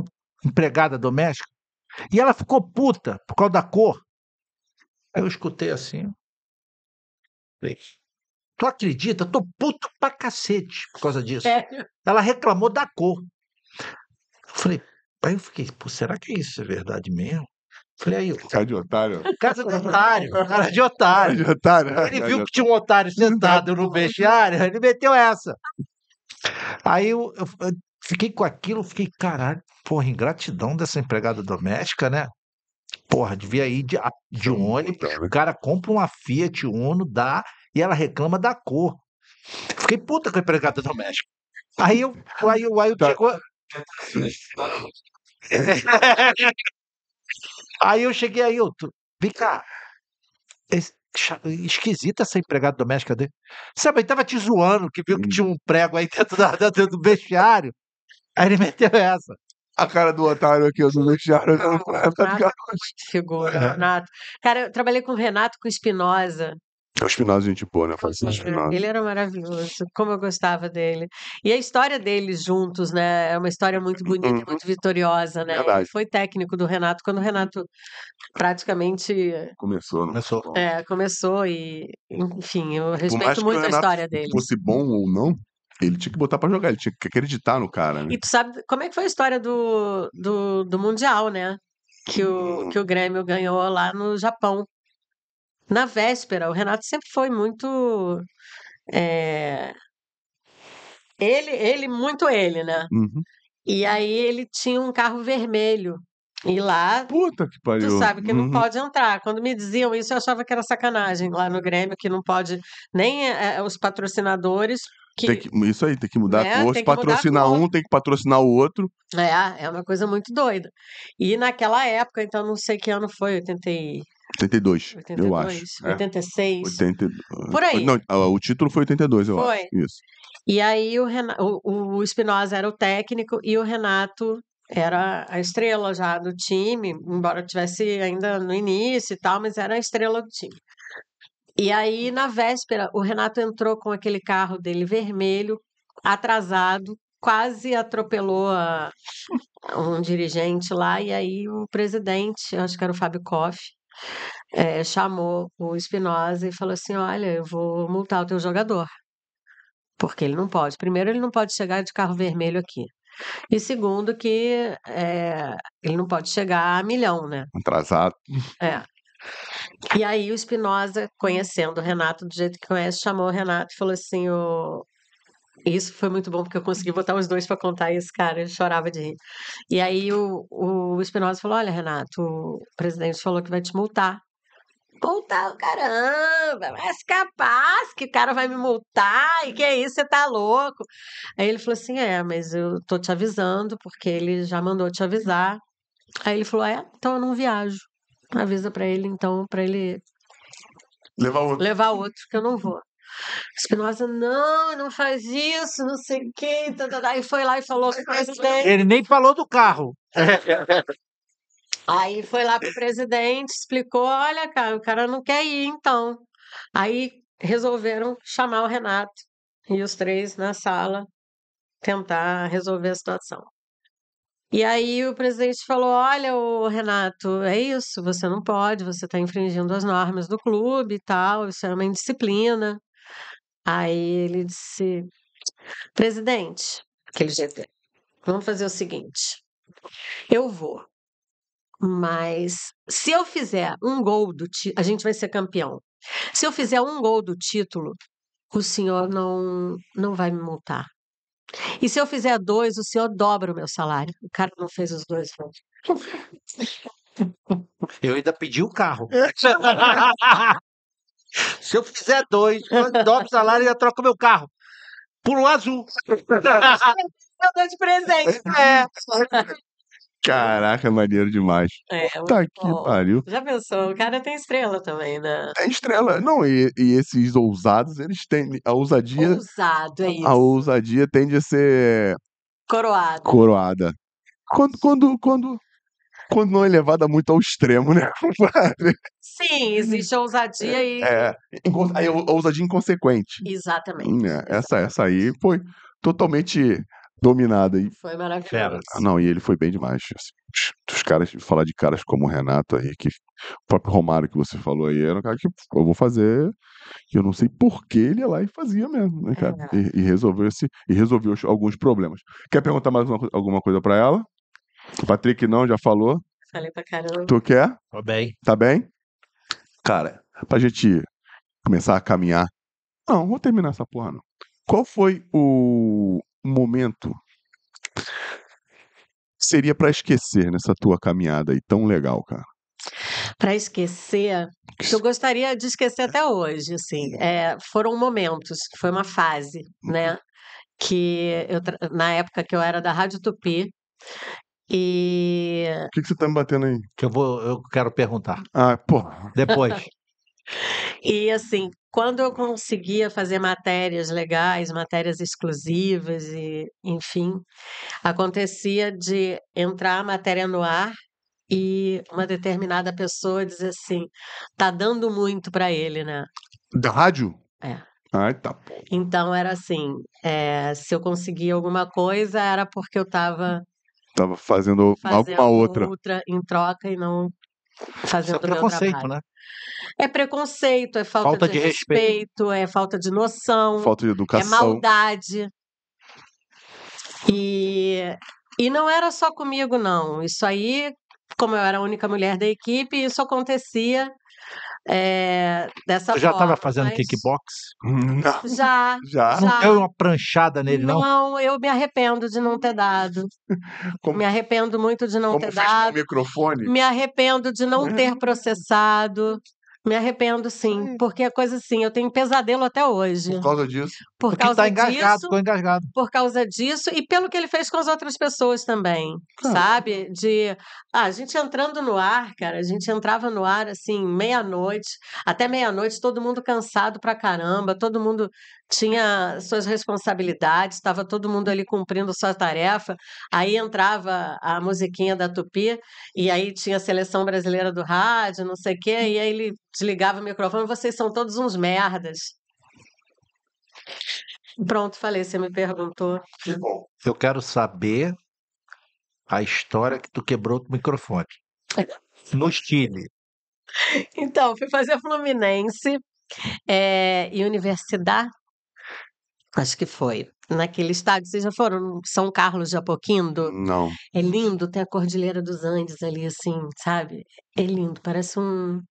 empregada doméstica e ela ficou puta por causa da cor. Aí eu escutei assim. Falei: tu acredita? Eu tô puto pra cacete por causa disso. Sério? Ela reclamou da cor. Eu falei: Aí eu fiquei, pô, será que isso é verdade mesmo? Falei, aí, Cara de otário. casa de otário, cara de Cara otário. de otário. Ele viu que tinha um otário sentado no vestiário, ele meteu essa. Aí eu fiquei com aquilo, fiquei, caralho, porra, ingratidão dessa empregada doméstica, né? Porra, devia ir de ônibus, o cara compra uma Fiat Uno, dá, e ela reclama da cor. Fiquei puta com a empregada doméstica. Aí Tá. Aí eu cheguei aí, vem cá, esquisita essa empregada doméstica dele. Sabe, ele tava te zoando, que viu que tinha um prego aí dentro do vestiário. Aí ele meteu essa. A cara do otário aqui, eu não vestiário. Renato é muito figura, Renato. Cara, eu trabalhei com o Renato, com o Espinosa. É o Espinosa, gente boa, né? Fazia Espinosa. Ele era maravilhoso, como eu gostava dele. E a história deles juntos, né? É uma história muito bonita, muito vitoriosa, né? Verdade. Ele foi técnico do Renato quando o Renato praticamente Começou, né? começou e, enfim, eu Por mais respeito que o muito a Renato história dele. fosse bom ou não, ele tinha que botar pra jogar, ele tinha que acreditar no cara, né? E tu sabe como é que foi a história do Mundial, né? Que o Grêmio ganhou lá no Japão. Na véspera, o Renato sempre foi muito. é, muito ele, né? Uhum. E aí ele tinha um carro vermelho. E lá, Puta que pariu. tu sabe que não Uhum. pode entrar. Quando me diziam isso, eu achava que era sacanagem lá no Grêmio, que não pode nem os patrocinadores. Isso aí, tem que mudar né, a cor. tem Se que mudar a patrocinar cor. um, tem que patrocinar o outro. É uma coisa muito doida. E naquela época, então não sei que ano foi, 82, eu 82, acho. É. 86, 80, por aí. Não, o título foi 82, eu Foi. acho. Isso. E aí o Espinosa era o técnico e o Renato era a estrela já do time, embora tivesse ainda no início e tal, mas era a estrela do time. E aí, na véspera, o Renato entrou com aquele carro dele vermelho, atrasado, quase atropelou um dirigente lá, e aí o presidente, eu acho que era o Fábio Koff, chamou o Espinosa e falou assim: olha, eu vou multar o teu jogador. Porque ele não pode. Primeiro, ele não pode chegar de carro vermelho aqui. E segundo, que ele não pode chegar a milhão, né? Atrasado. É. E aí o Espinosa, conhecendo o Renato do jeito que conhece, chamou o Renato e falou assim: isso foi muito bom, porque eu consegui botar os dois para contar isso, cara. Eu chorava de rir. E aí o Espinosa falou: olha, Renato, o presidente falou que vai te multar. Multar o caramba, mas capaz que o cara vai me multar, e que é isso, você tá louco. Aí ele falou assim: mas eu tô te avisando, porque ele já mandou te avisar. Aí ele falou: então eu não viajo. Avisa pra ele, então, pra ele levar outro, que eu não vou. Espinosa, não faz isso, não sei o quê. Aí foi lá e falou com o presidente. Ele nem falou do carro. Aí foi lá pro presidente, explicou: olha, cara, o cara não quer ir, então. Aí resolveram chamar o Renato e os três na sala tentar resolver a situação. E aí o presidente falou: olha, ô Renato, é isso, você não pode, você está infringindo as normas do clube e tal, isso é uma indisciplina. Aí ele disse: presidente, aquele jeito dele, vamos fazer o seguinte, eu vou. Mas se eu fizer um gol do título, a gente vai ser campeão. Se eu fizer um gol do título, o senhor não vai me multar. E se eu fizer 2, o senhor dobra o meu salário. O cara não fez os 2 gols. Eu ainda pedi o carro. Se eu fizer 2, eu dobro o salário e eu troco meu carro por um azul. Eu dou de presente. Caraca, maneiro demais. Puta Muito que bom. pariu. Já pensou? O cara tem estrela também, né? É estrela. Não, e esses ousados, eles têm. A ousadia. Ousado, é A isso. ousadia tende a ser Coroado. coroada. Quando não é levada muito ao extremo, né, compadre? Sim, existe a ousadia e. Aí, a ousadia inconsequente. Exatamente. Essa aí foi totalmente dominada. E, Foi maravilhoso. não, e ele foi bem demais. Assim, os caras, falar de caras como o Renato aí, que o próprio Romário que você falou aí, era um cara que eu vou fazer, e eu não sei por que ele ia lá e fazia mesmo, né, cara? E resolveu alguns problemas. Quer perguntar mais alguma coisa pra ela? Patrick não, já falou. Falei pra caramba. Tu quer? Tô bem. Tá bem? Cara, pra gente começar a caminhar. Não, vou terminar essa porra, não. Qual foi o momento que seria pra esquecer nessa tua caminhada aí tão legal, cara? Pra esquecer, que eu gostaria de esquecer até hoje, assim, foram momentos, foi uma fase, né? Que na época que eu era da Rádio Tupi, e O que você tá me batendo aí? Eu quero perguntar. Ah, porra. Depois. assim, quando eu conseguia fazer matérias legais, matérias exclusivas, e enfim, acontecia de entrar a matéria no ar e uma determinada pessoa dizer assim, tá dando muito para ele, né? Da rádio? É. Ai, tá. Então era assim, se eu conseguia alguma coisa era porque eu estava Tava fazendo alguma outra. em troca e não Isso fazendo é o meu preconceito, trabalho. né? É preconceito, é falta Falta de de respeito. respeito, é falta de noção, Falta de é educação. maldade. E não era só comigo, não. Isso aí, como eu era a única mulher da equipe, isso acontecia dessa Você já forma. estava fazendo mas kickbox? Não. Já, Já? Não já. deu uma pranchada nele, não? Não, eu me arrependo de não ter dado. Como, Me arrependo muito de não como ter fez com o dado. microfone? Me arrependo de não ter processado. Me arrependo, sim. Porque é coisa assim, eu tenho pesadelo até hoje. Por causa disso. Por Porque causa tá engasgado, disso, ficou engasgado. por causa disso e pelo que ele fez com as outras pessoas também, sabe? A gente entrando no ar, cara, a gente entrava no ar assim, meia-noite, até meia-noite, todo mundo cansado pra caramba, todo mundo tinha suas responsabilidades, estava todo mundo ali cumprindo sua tarefa. Aí entrava a musiquinha da Tupi, e aí tinha a seleção brasileira do rádio, não sei o quê, e aí ele desligava o microfone, vocês são todos uns merdas. Pronto, falei, você me perguntou. Que bom. Eu quero saber a história que tu quebrou o microfone. No Chile. Então, fui fazer Fluminense e Universidade, acho que foi, naquele estádio. Vocês já foram no São Carlos de Apoquindo? Não. É lindo, tem a Cordilheira dos Andes ali, assim, sabe? É lindo, parece um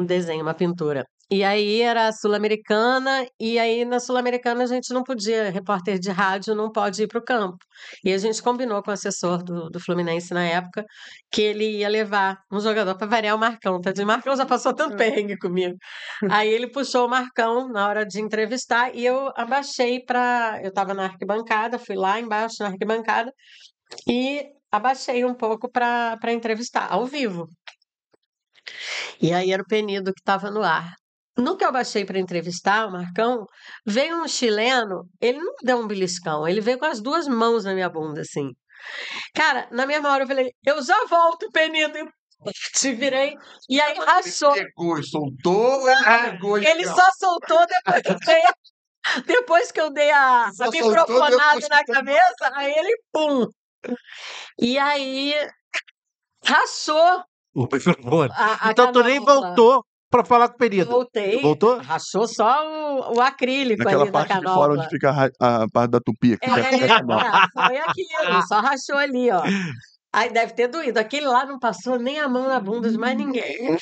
desenho, uma pintura. E aí era a Sul-Americana, e aí na Sul-Americana a gente não podia, repórter de rádio não pode ir para o campo. E a gente combinou com o assessor do Fluminense na época que ele ia levar um jogador para variar o Marcão, tá? O Marcão já passou tanto perrengue comigo. Aí ele puxou o Marcão na hora de entrevistar e eu abaixei para. Eu estava na arquibancada, fui lá embaixo na arquibancada e abaixei um pouco para entrevistar, ao vivo. E aí era o Penido que estava no ar. No que eu baixei para entrevistar o Marcão, veio um chileno, ele não deu um beliscão, ele veio com as duas mãos na minha bunda, assim. Cara, na mesma hora eu falei, eu já volto, Penido. E te virei, e aí rachou. Ele pegou e soltou, Ele só soltou depois que eu dei a microfonada na cabeça, aí ele pum. E aí rachou. O microfone. A Então tu nem canola. voltou pra falar com o Penido. Voltei. Voltou? Rachou só o acrílico Naquela ali da parte de canola. fora onde fica a parte da tupi. Foi aquilo, só rachou ali, ó. Aí deve ter doído. Aquele lá não passou nem a mão na bunda de mais ninguém.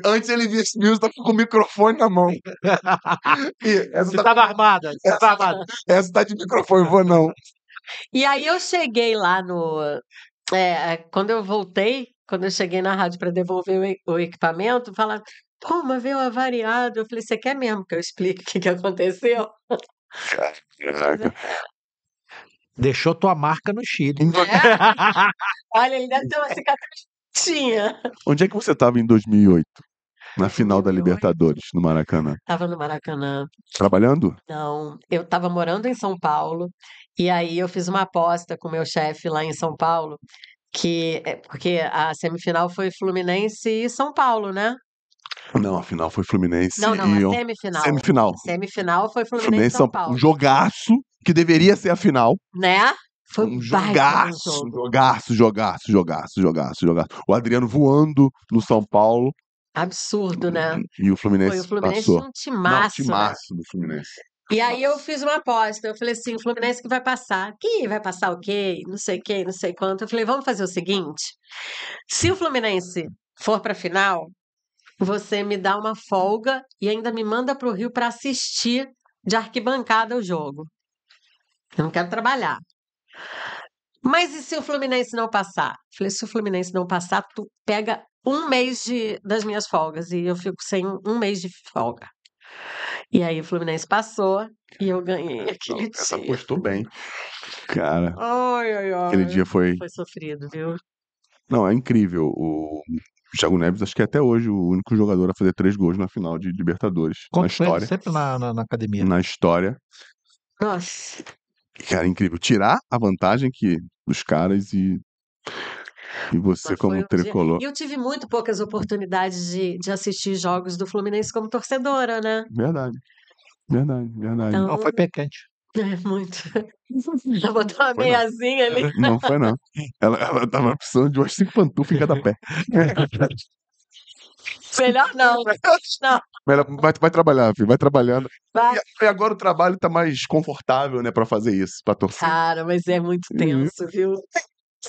Antes ele viu tá com o microfone na mão. Você tava armada. Essa tá de microfone, vou não. E aí eu cheguei lá quando eu voltei, quando eu cheguei na rádio para devolver o equipamento, falaram, pô, mas veio avariado. Eu falei, você quer mesmo que eu explique o que aconteceu? Caraca. Deixou tua marca no Chile. Olha, ele deve ter uma cicatriz. Tinha. Onde é que você tava em 2008? Na final da 2008? Libertadores, no Maracanã. Tava no Maracanã. Trabalhando? Não, eu estava morando em São Paulo e aí eu fiz uma aposta com o meu chefe lá em São Paulo, porque a semifinal foi Fluminense e São Paulo, né? Não, a final foi Fluminense Não, e a semifinal. Semifinal. Semifinal foi Fluminense e São Paulo. Um jogaço que deveria ser a final. Né? Foi Um baita jogaço. O Adriano voando no São Paulo. Absurdo, né? E o Fluminense Foi o Fluminense passou. tinha um timaço, Não, timaço do Fluminense. E aí eu fiz uma aposta. Eu falei assim, o Fluminense que vai passar. Que vai passar o quê? Não sei o quê, não sei quanto. Eu falei, vamos fazer o seguinte: se o Fluminense for para a final, você me dá uma folga e ainda me manda para o Rio para assistir de arquibancada o jogo. Eu não quero trabalhar. Mas e se o Fluminense não passar? Eu falei, se o Fluminense não passar, tu pega um mês das minhas folgas e eu fico sem um mês de folga. E aí o Fluminense passou e eu ganhei aquele Essa dia. apostou bem. Cara, Ai, ai, aquele ai. dia foi. Foi sofrido, viu? Não, é incrível. O Thiago Neves, acho que é até hoje o único jogador a fazer 3 gols na final de Libertadores. Na Conto com ele história. sempre na academia. Na história. Nossa. Cara, incrível. Tirar a vantagem dos caras e você, Mas como foi um dia. tricolor. E eu tive muito poucas oportunidades de assistir jogos do Fluminense como torcedora, né? Verdade. Verdade, verdade. Não, foi Então, pé quente. é muito. Já botou uma Foi não. meiazinha ali. Não foi, não. Ela tava precisando de umas 5 pantufas em cada pé. Melhor não. Não. Vai trabalhar, filho, vai trabalhando. Vai. E agora o trabalho tá mais confortável, né, pra fazer isso, pra torcer. Cara, mas é muito tenso, viu?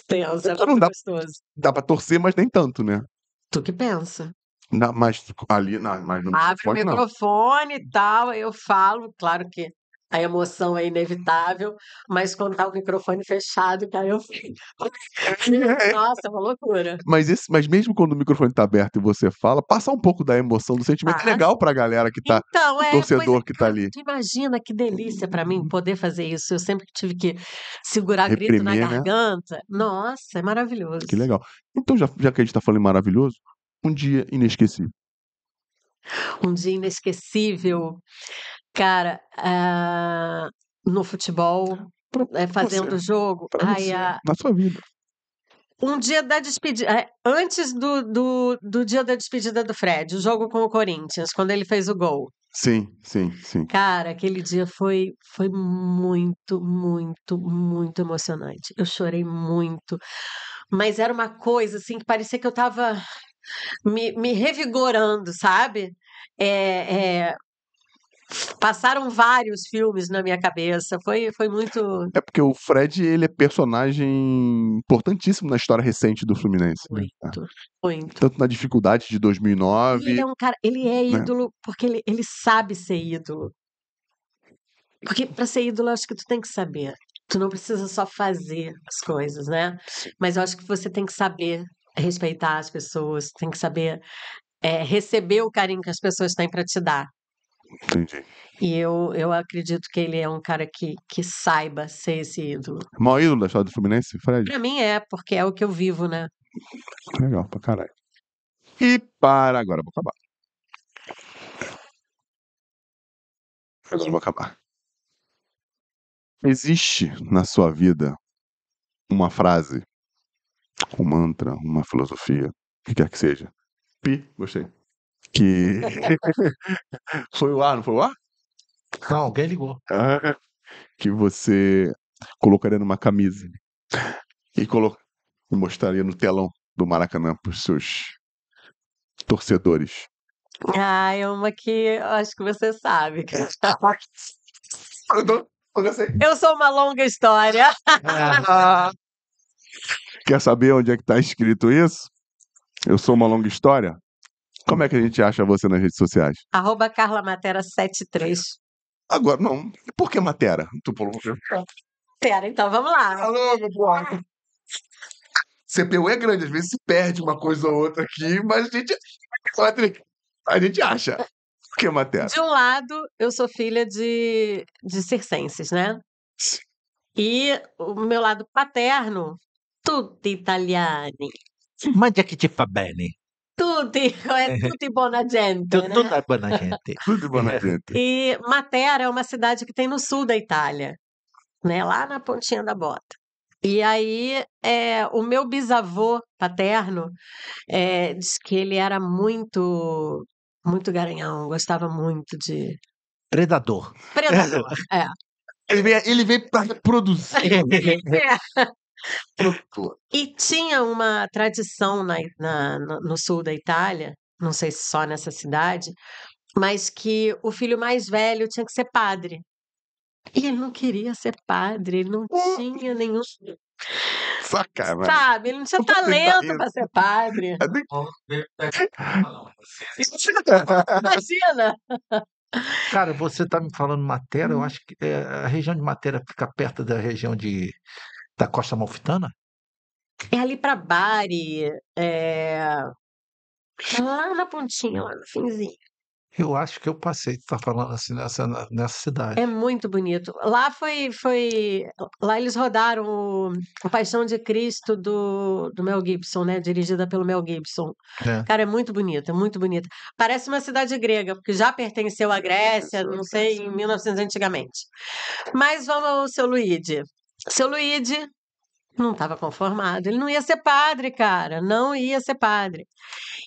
Tenso, é Não muito dá- gostoso. Dá pra torcer, mas nem tanto, né? Tu que pensa? Mas ali, não, mas no Abre o microfone, não. microfone e tal, aí eu falo, claro que a emoção é inevitável, mas quando tá o microfone fechado, que aí eu fico. Nossa, é uma loucura. Mas mesmo quando o microfone tá aberto e você fala, passa um pouco da emoção, do sentimento. É Passa. legal pra galera que tá, Então, o pois torcedor que tá cara, ali. tu imagina que delícia pra mim poder fazer isso. Eu sempre tive que segurar grito na Reprimir, né? garganta. Nossa, é maravilhoso. Que legal. Então, já que a gente tá falando em maravilhoso, um dia inesquecível. Um dia inesquecível. Cara, no futebol, fazendo você, jogo. Pra Ai, você, na sua vida. um dia da despedida, antes do dia da despedida do Fred, o jogo com o Corinthians, quando ele fez o gol. Sim, sim, sim. Cara, aquele dia foi muito, muito, muito emocionante. Eu chorei muito, mas era uma coisa assim que parecia que eu estava me revigorando, sabe? É, passaram vários filmes na minha cabeça. Foi muito, É porque o Fred, ele é personagem importantíssimo na história recente do Fluminense, né? muito, muito. Tanto na dificuldade de E ele 2009, é um cara, ele é né? ídolo porque ele sabe ser ídolo. Porque para ser ídolo, eu acho que tu tem que saber. Tu não precisa só fazer as coisas, né? Mas eu acho que você tem que saber respeitar as pessoas, tem que saber receber o carinho que as pessoas têm para te dar. Entendi. E eu acredito que ele é um cara que saiba ser esse ídolo. O maior ídolo da história do Fluminense, Fred? Para mim porque é o que eu vivo, né? Legal pra caralho. E para agora, vou acabar. Agora eu vou acabar. Existe na sua vida uma frase, um mantra, uma filosofia, o que quer que seja. Gostei. Que foi o ar, não foi o ar? Não, alguém ligou. Que você colocaria numa camisa e mostraria no telão do Maracanã pros seus torcedores. É uma que eu acho que você sabe. Eu sei. Eu sou uma longa história. Quer saber onde é que tá escrito isso? Eu sou uma longa história? Como é que a gente acha você nas redes sociais? @carlamatera73. Agora, não. Por que Matera? Tu falou. Pera, então vamos lá. Alô, meu porra. CPU é grande, às vezes se perde uma coisa ou outra aqui, mas a gente acha. Por que Matera? De um lado, eu sou filha de circenses, né? E o meu lado paterno, tutti italiani, Mande aqui te fa bene. tutti buona gente, né? Tudo é boa gente. Tudo bom, né, gente? E Matera é uma cidade que tem no sul da Itália, né? Lá na pontinha da bota. E aí, o meu bisavô paterno diz que ele era muito, muito garanhão, gostava muito de Predador. predador. Ele veio pra produzir. E tinha uma tradição no sul da Itália, não sei se só nessa cidade, mas que o filho mais velho tinha que ser padre. E ele não queria ser padre, ele não tinha nenhum. Sacanagem. Sabe, ele não tinha Eu vou tentar talento isso. para ser padre. É Imagina! Cara, você tá me falando Matera, eu acho que a região de Matera fica perto da região da Costa Amalfitana? É ali para Bari, lá na pontinha, lá no finzinho. Eu acho que eu passei, tu tá falando assim nessa cidade. É muito bonito. Lá lá eles rodaram o Paixão de Cristo do Mel Gibson, né? Dirigida pelo Mel Gibson. É. Cara, é muito bonita, é muito bonita. Parece uma cidade grega, porque já pertenceu à Grécia, não sei, em 1900 antigamente. Mas vamos ao seu Luigi. Seu Luigi não estava conformado. Ele não ia ser padre, cara. Não ia ser padre.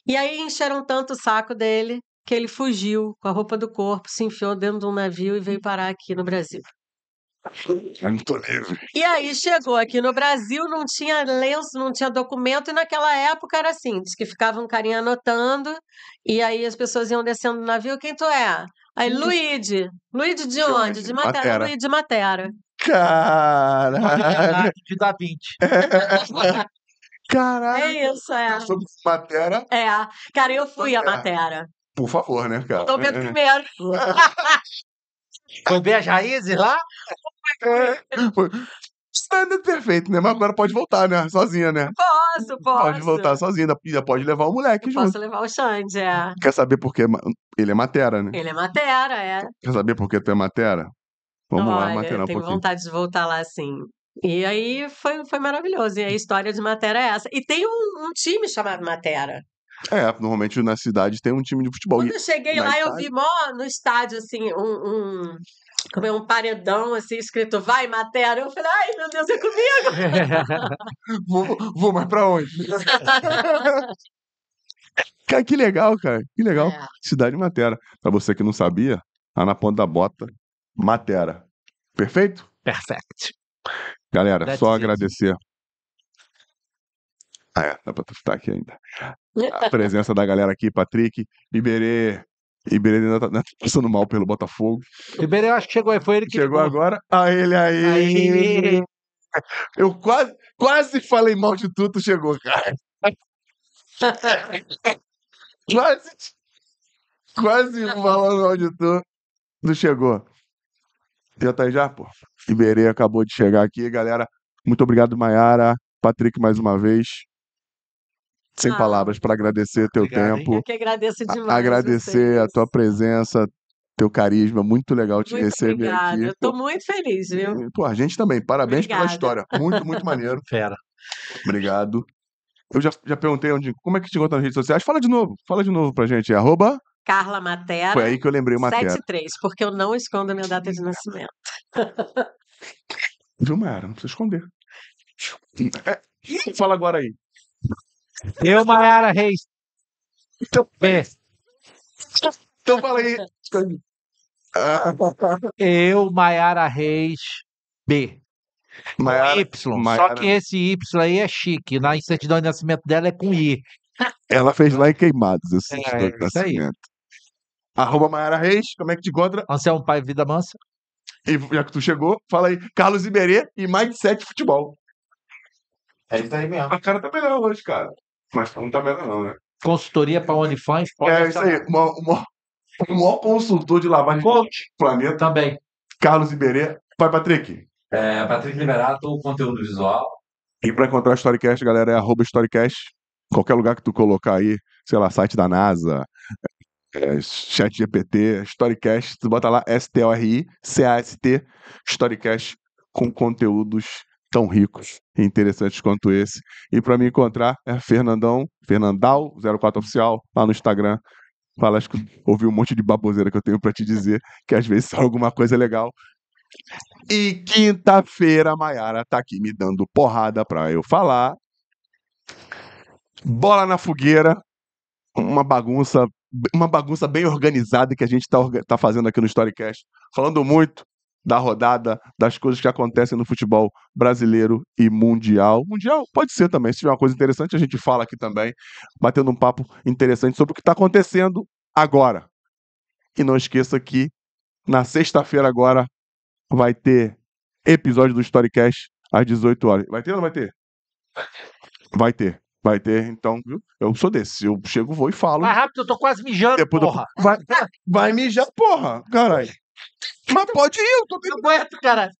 E aí encheram tanto o saco dele que ele fugiu com a roupa do corpo, se enfiou dentro de um navio e veio parar aqui no Brasil. Eu não tô livre. E aí chegou aqui no Brasil, não tinha lenço, não tinha documento, e naquela época era assim, diz que ficava um carinha anotando, e aí as pessoas iam descendo do navio, quem tu é? Aí, Luigi. Luigi de onde? De Matera. Matera. Luigi de Matera. Caralho. De Da Vinci. Caralho. É isso, é. Sobre Matera, É, cara, eu fui a Matera. por favor, né, cara? Dom Pedro I. Foi ver as raízes lá? Nada perfeito, né? Mas agora pode voltar, né? Sozinha, né? Posso. Pode voltar sozinha, ainda pode levar o moleque junto. Posso levar o Xande, é. Quer saber por que ele é Matera, né? Ele é Matera, é. Quer saber por que tu é Matera? Vamos lá, Olha, Matera eu um tenho pouquinho. vontade de voltar lá, sim. E aí foi maravilhoso. E a história de Matera é essa. E tem um time chamado Matera. É, normalmente na cidade tem um time de futebol. Quando eu cheguei na lá, eu Itália- vi no estádio, assim, como é um paredão, assim, escrito Vai, Matera. Eu falei, ai, meu Deus, é comigo. Vou, mas pra onde? Cara, que legal, cara. Que legal. É. Cidade de Matera. Pra você que não sabia, tá na ponta da bota, Matera. Perfeito? Perfect. Galera, That's só it. agradecer. Ah, dá pra tu estar aqui ainda. A presença da galera aqui, Patrick, Iberê. Iberê ainda tá passando mal pelo Botafogo. Ribeiro, eu acho que chegou aí, foi ele que Chegou ligou. agora. Ah, ele aí. Aí. Eu quase falei mal de tu chegou, cara. Quase falando mal de tu chegou. Já tá aí já, pô? Iberê acabou de chegar aqui, galera. Muito obrigado, Maiara. Patrick, mais uma vez. Sem Ah, palavras para agradecer teu obrigado, hein? tempo. Eu que agradeço demais. Agradecer a vocês. tua presença, teu carisma. Muito legal te Muito receber obrigada. aqui. Eu tô muito feliz, viu? Pô, a gente também. Parabéns pela Obrigada. história. Muito, muito maneiro. Fera. Obrigado. Eu já perguntei como é que te encontra nas redes sociais. Fala de novo pra gente. @. Carla Matera. Foi aí que eu lembrei o Matera. 73, porque eu não escondo a minha data de nascimento. Viu, Mayara? Não precisa esconder. Fala agora aí. Eu, Maiara Reis. Então, B. então fala aí. Ah, Eu, Maiara Reis. B. Com Mayara, Y. Só Maiara, que esse Y aí é chique. Na certidão de nascimento dela é com I. ela fez lá em Queimados esse É, estudo de isso aí. nascimento. @Maiara Reis, como é que te encontra? Anselmo Pai Vida Mansa. E já que tu chegou, fala aí. Carlos Iberê e Mindset Futebol. É isso aí mesmo. A cara tá melhor hoje, cara. Mas não tá melhor não, né? Consultoria para OnlyFans. Pode É isso aí. O maior consultor de lavagem do planeta, Também. Carlos Iberê. Pai Patrick. Patrick Liberato, conteúdo visual. E pra encontrar o Storycast, galera, é @Storycast. Qualquer lugar que tu colocar aí, sei lá, site da NASA, Chat GPT, Storycast, tu bota lá STORICAST, Storycast, com conteúdos tão ricos e interessantes quanto esse. E para me encontrar é Fernandal04 Oficial, lá no Instagram. Fala, acho que ouvi um monte de baboseira que eu tenho para te dizer, que às vezes alguma coisa legal. E quinta-feira a Maiara tá aqui me dando porrada pra eu falar. Bola na fogueira, uma bagunça bem organizada que a gente tá fazendo aqui no Storycast, falando muito da rodada, das coisas que acontecem no futebol brasileiro e mundial. Mundial pode ser também, se tiver uma coisa interessante a gente fala aqui também, batendo um papo interessante sobre o que está acontecendo agora. E não esqueça que na sexta-feira agora vai ter episódio do Storycast às 18 horas. Vai ter ou não vai ter? Vai ter. Vai ter, então, viu? Eu sou desse. Eu chego, vou e falo. Mais rápido, eu tô quase mijando, Depois porra. Vai mijar, porra, caralho. Mas pode ir, eu tô Eu aguento, caralho.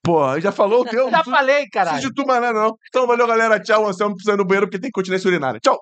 Porra, já falou o teu? Já falei, Não caralho. preciso de tu mais nada, não. Então, valeu, galera. Tchau. O Anselmo precisa ir no banheiro porque tem continência urinária. Tchau.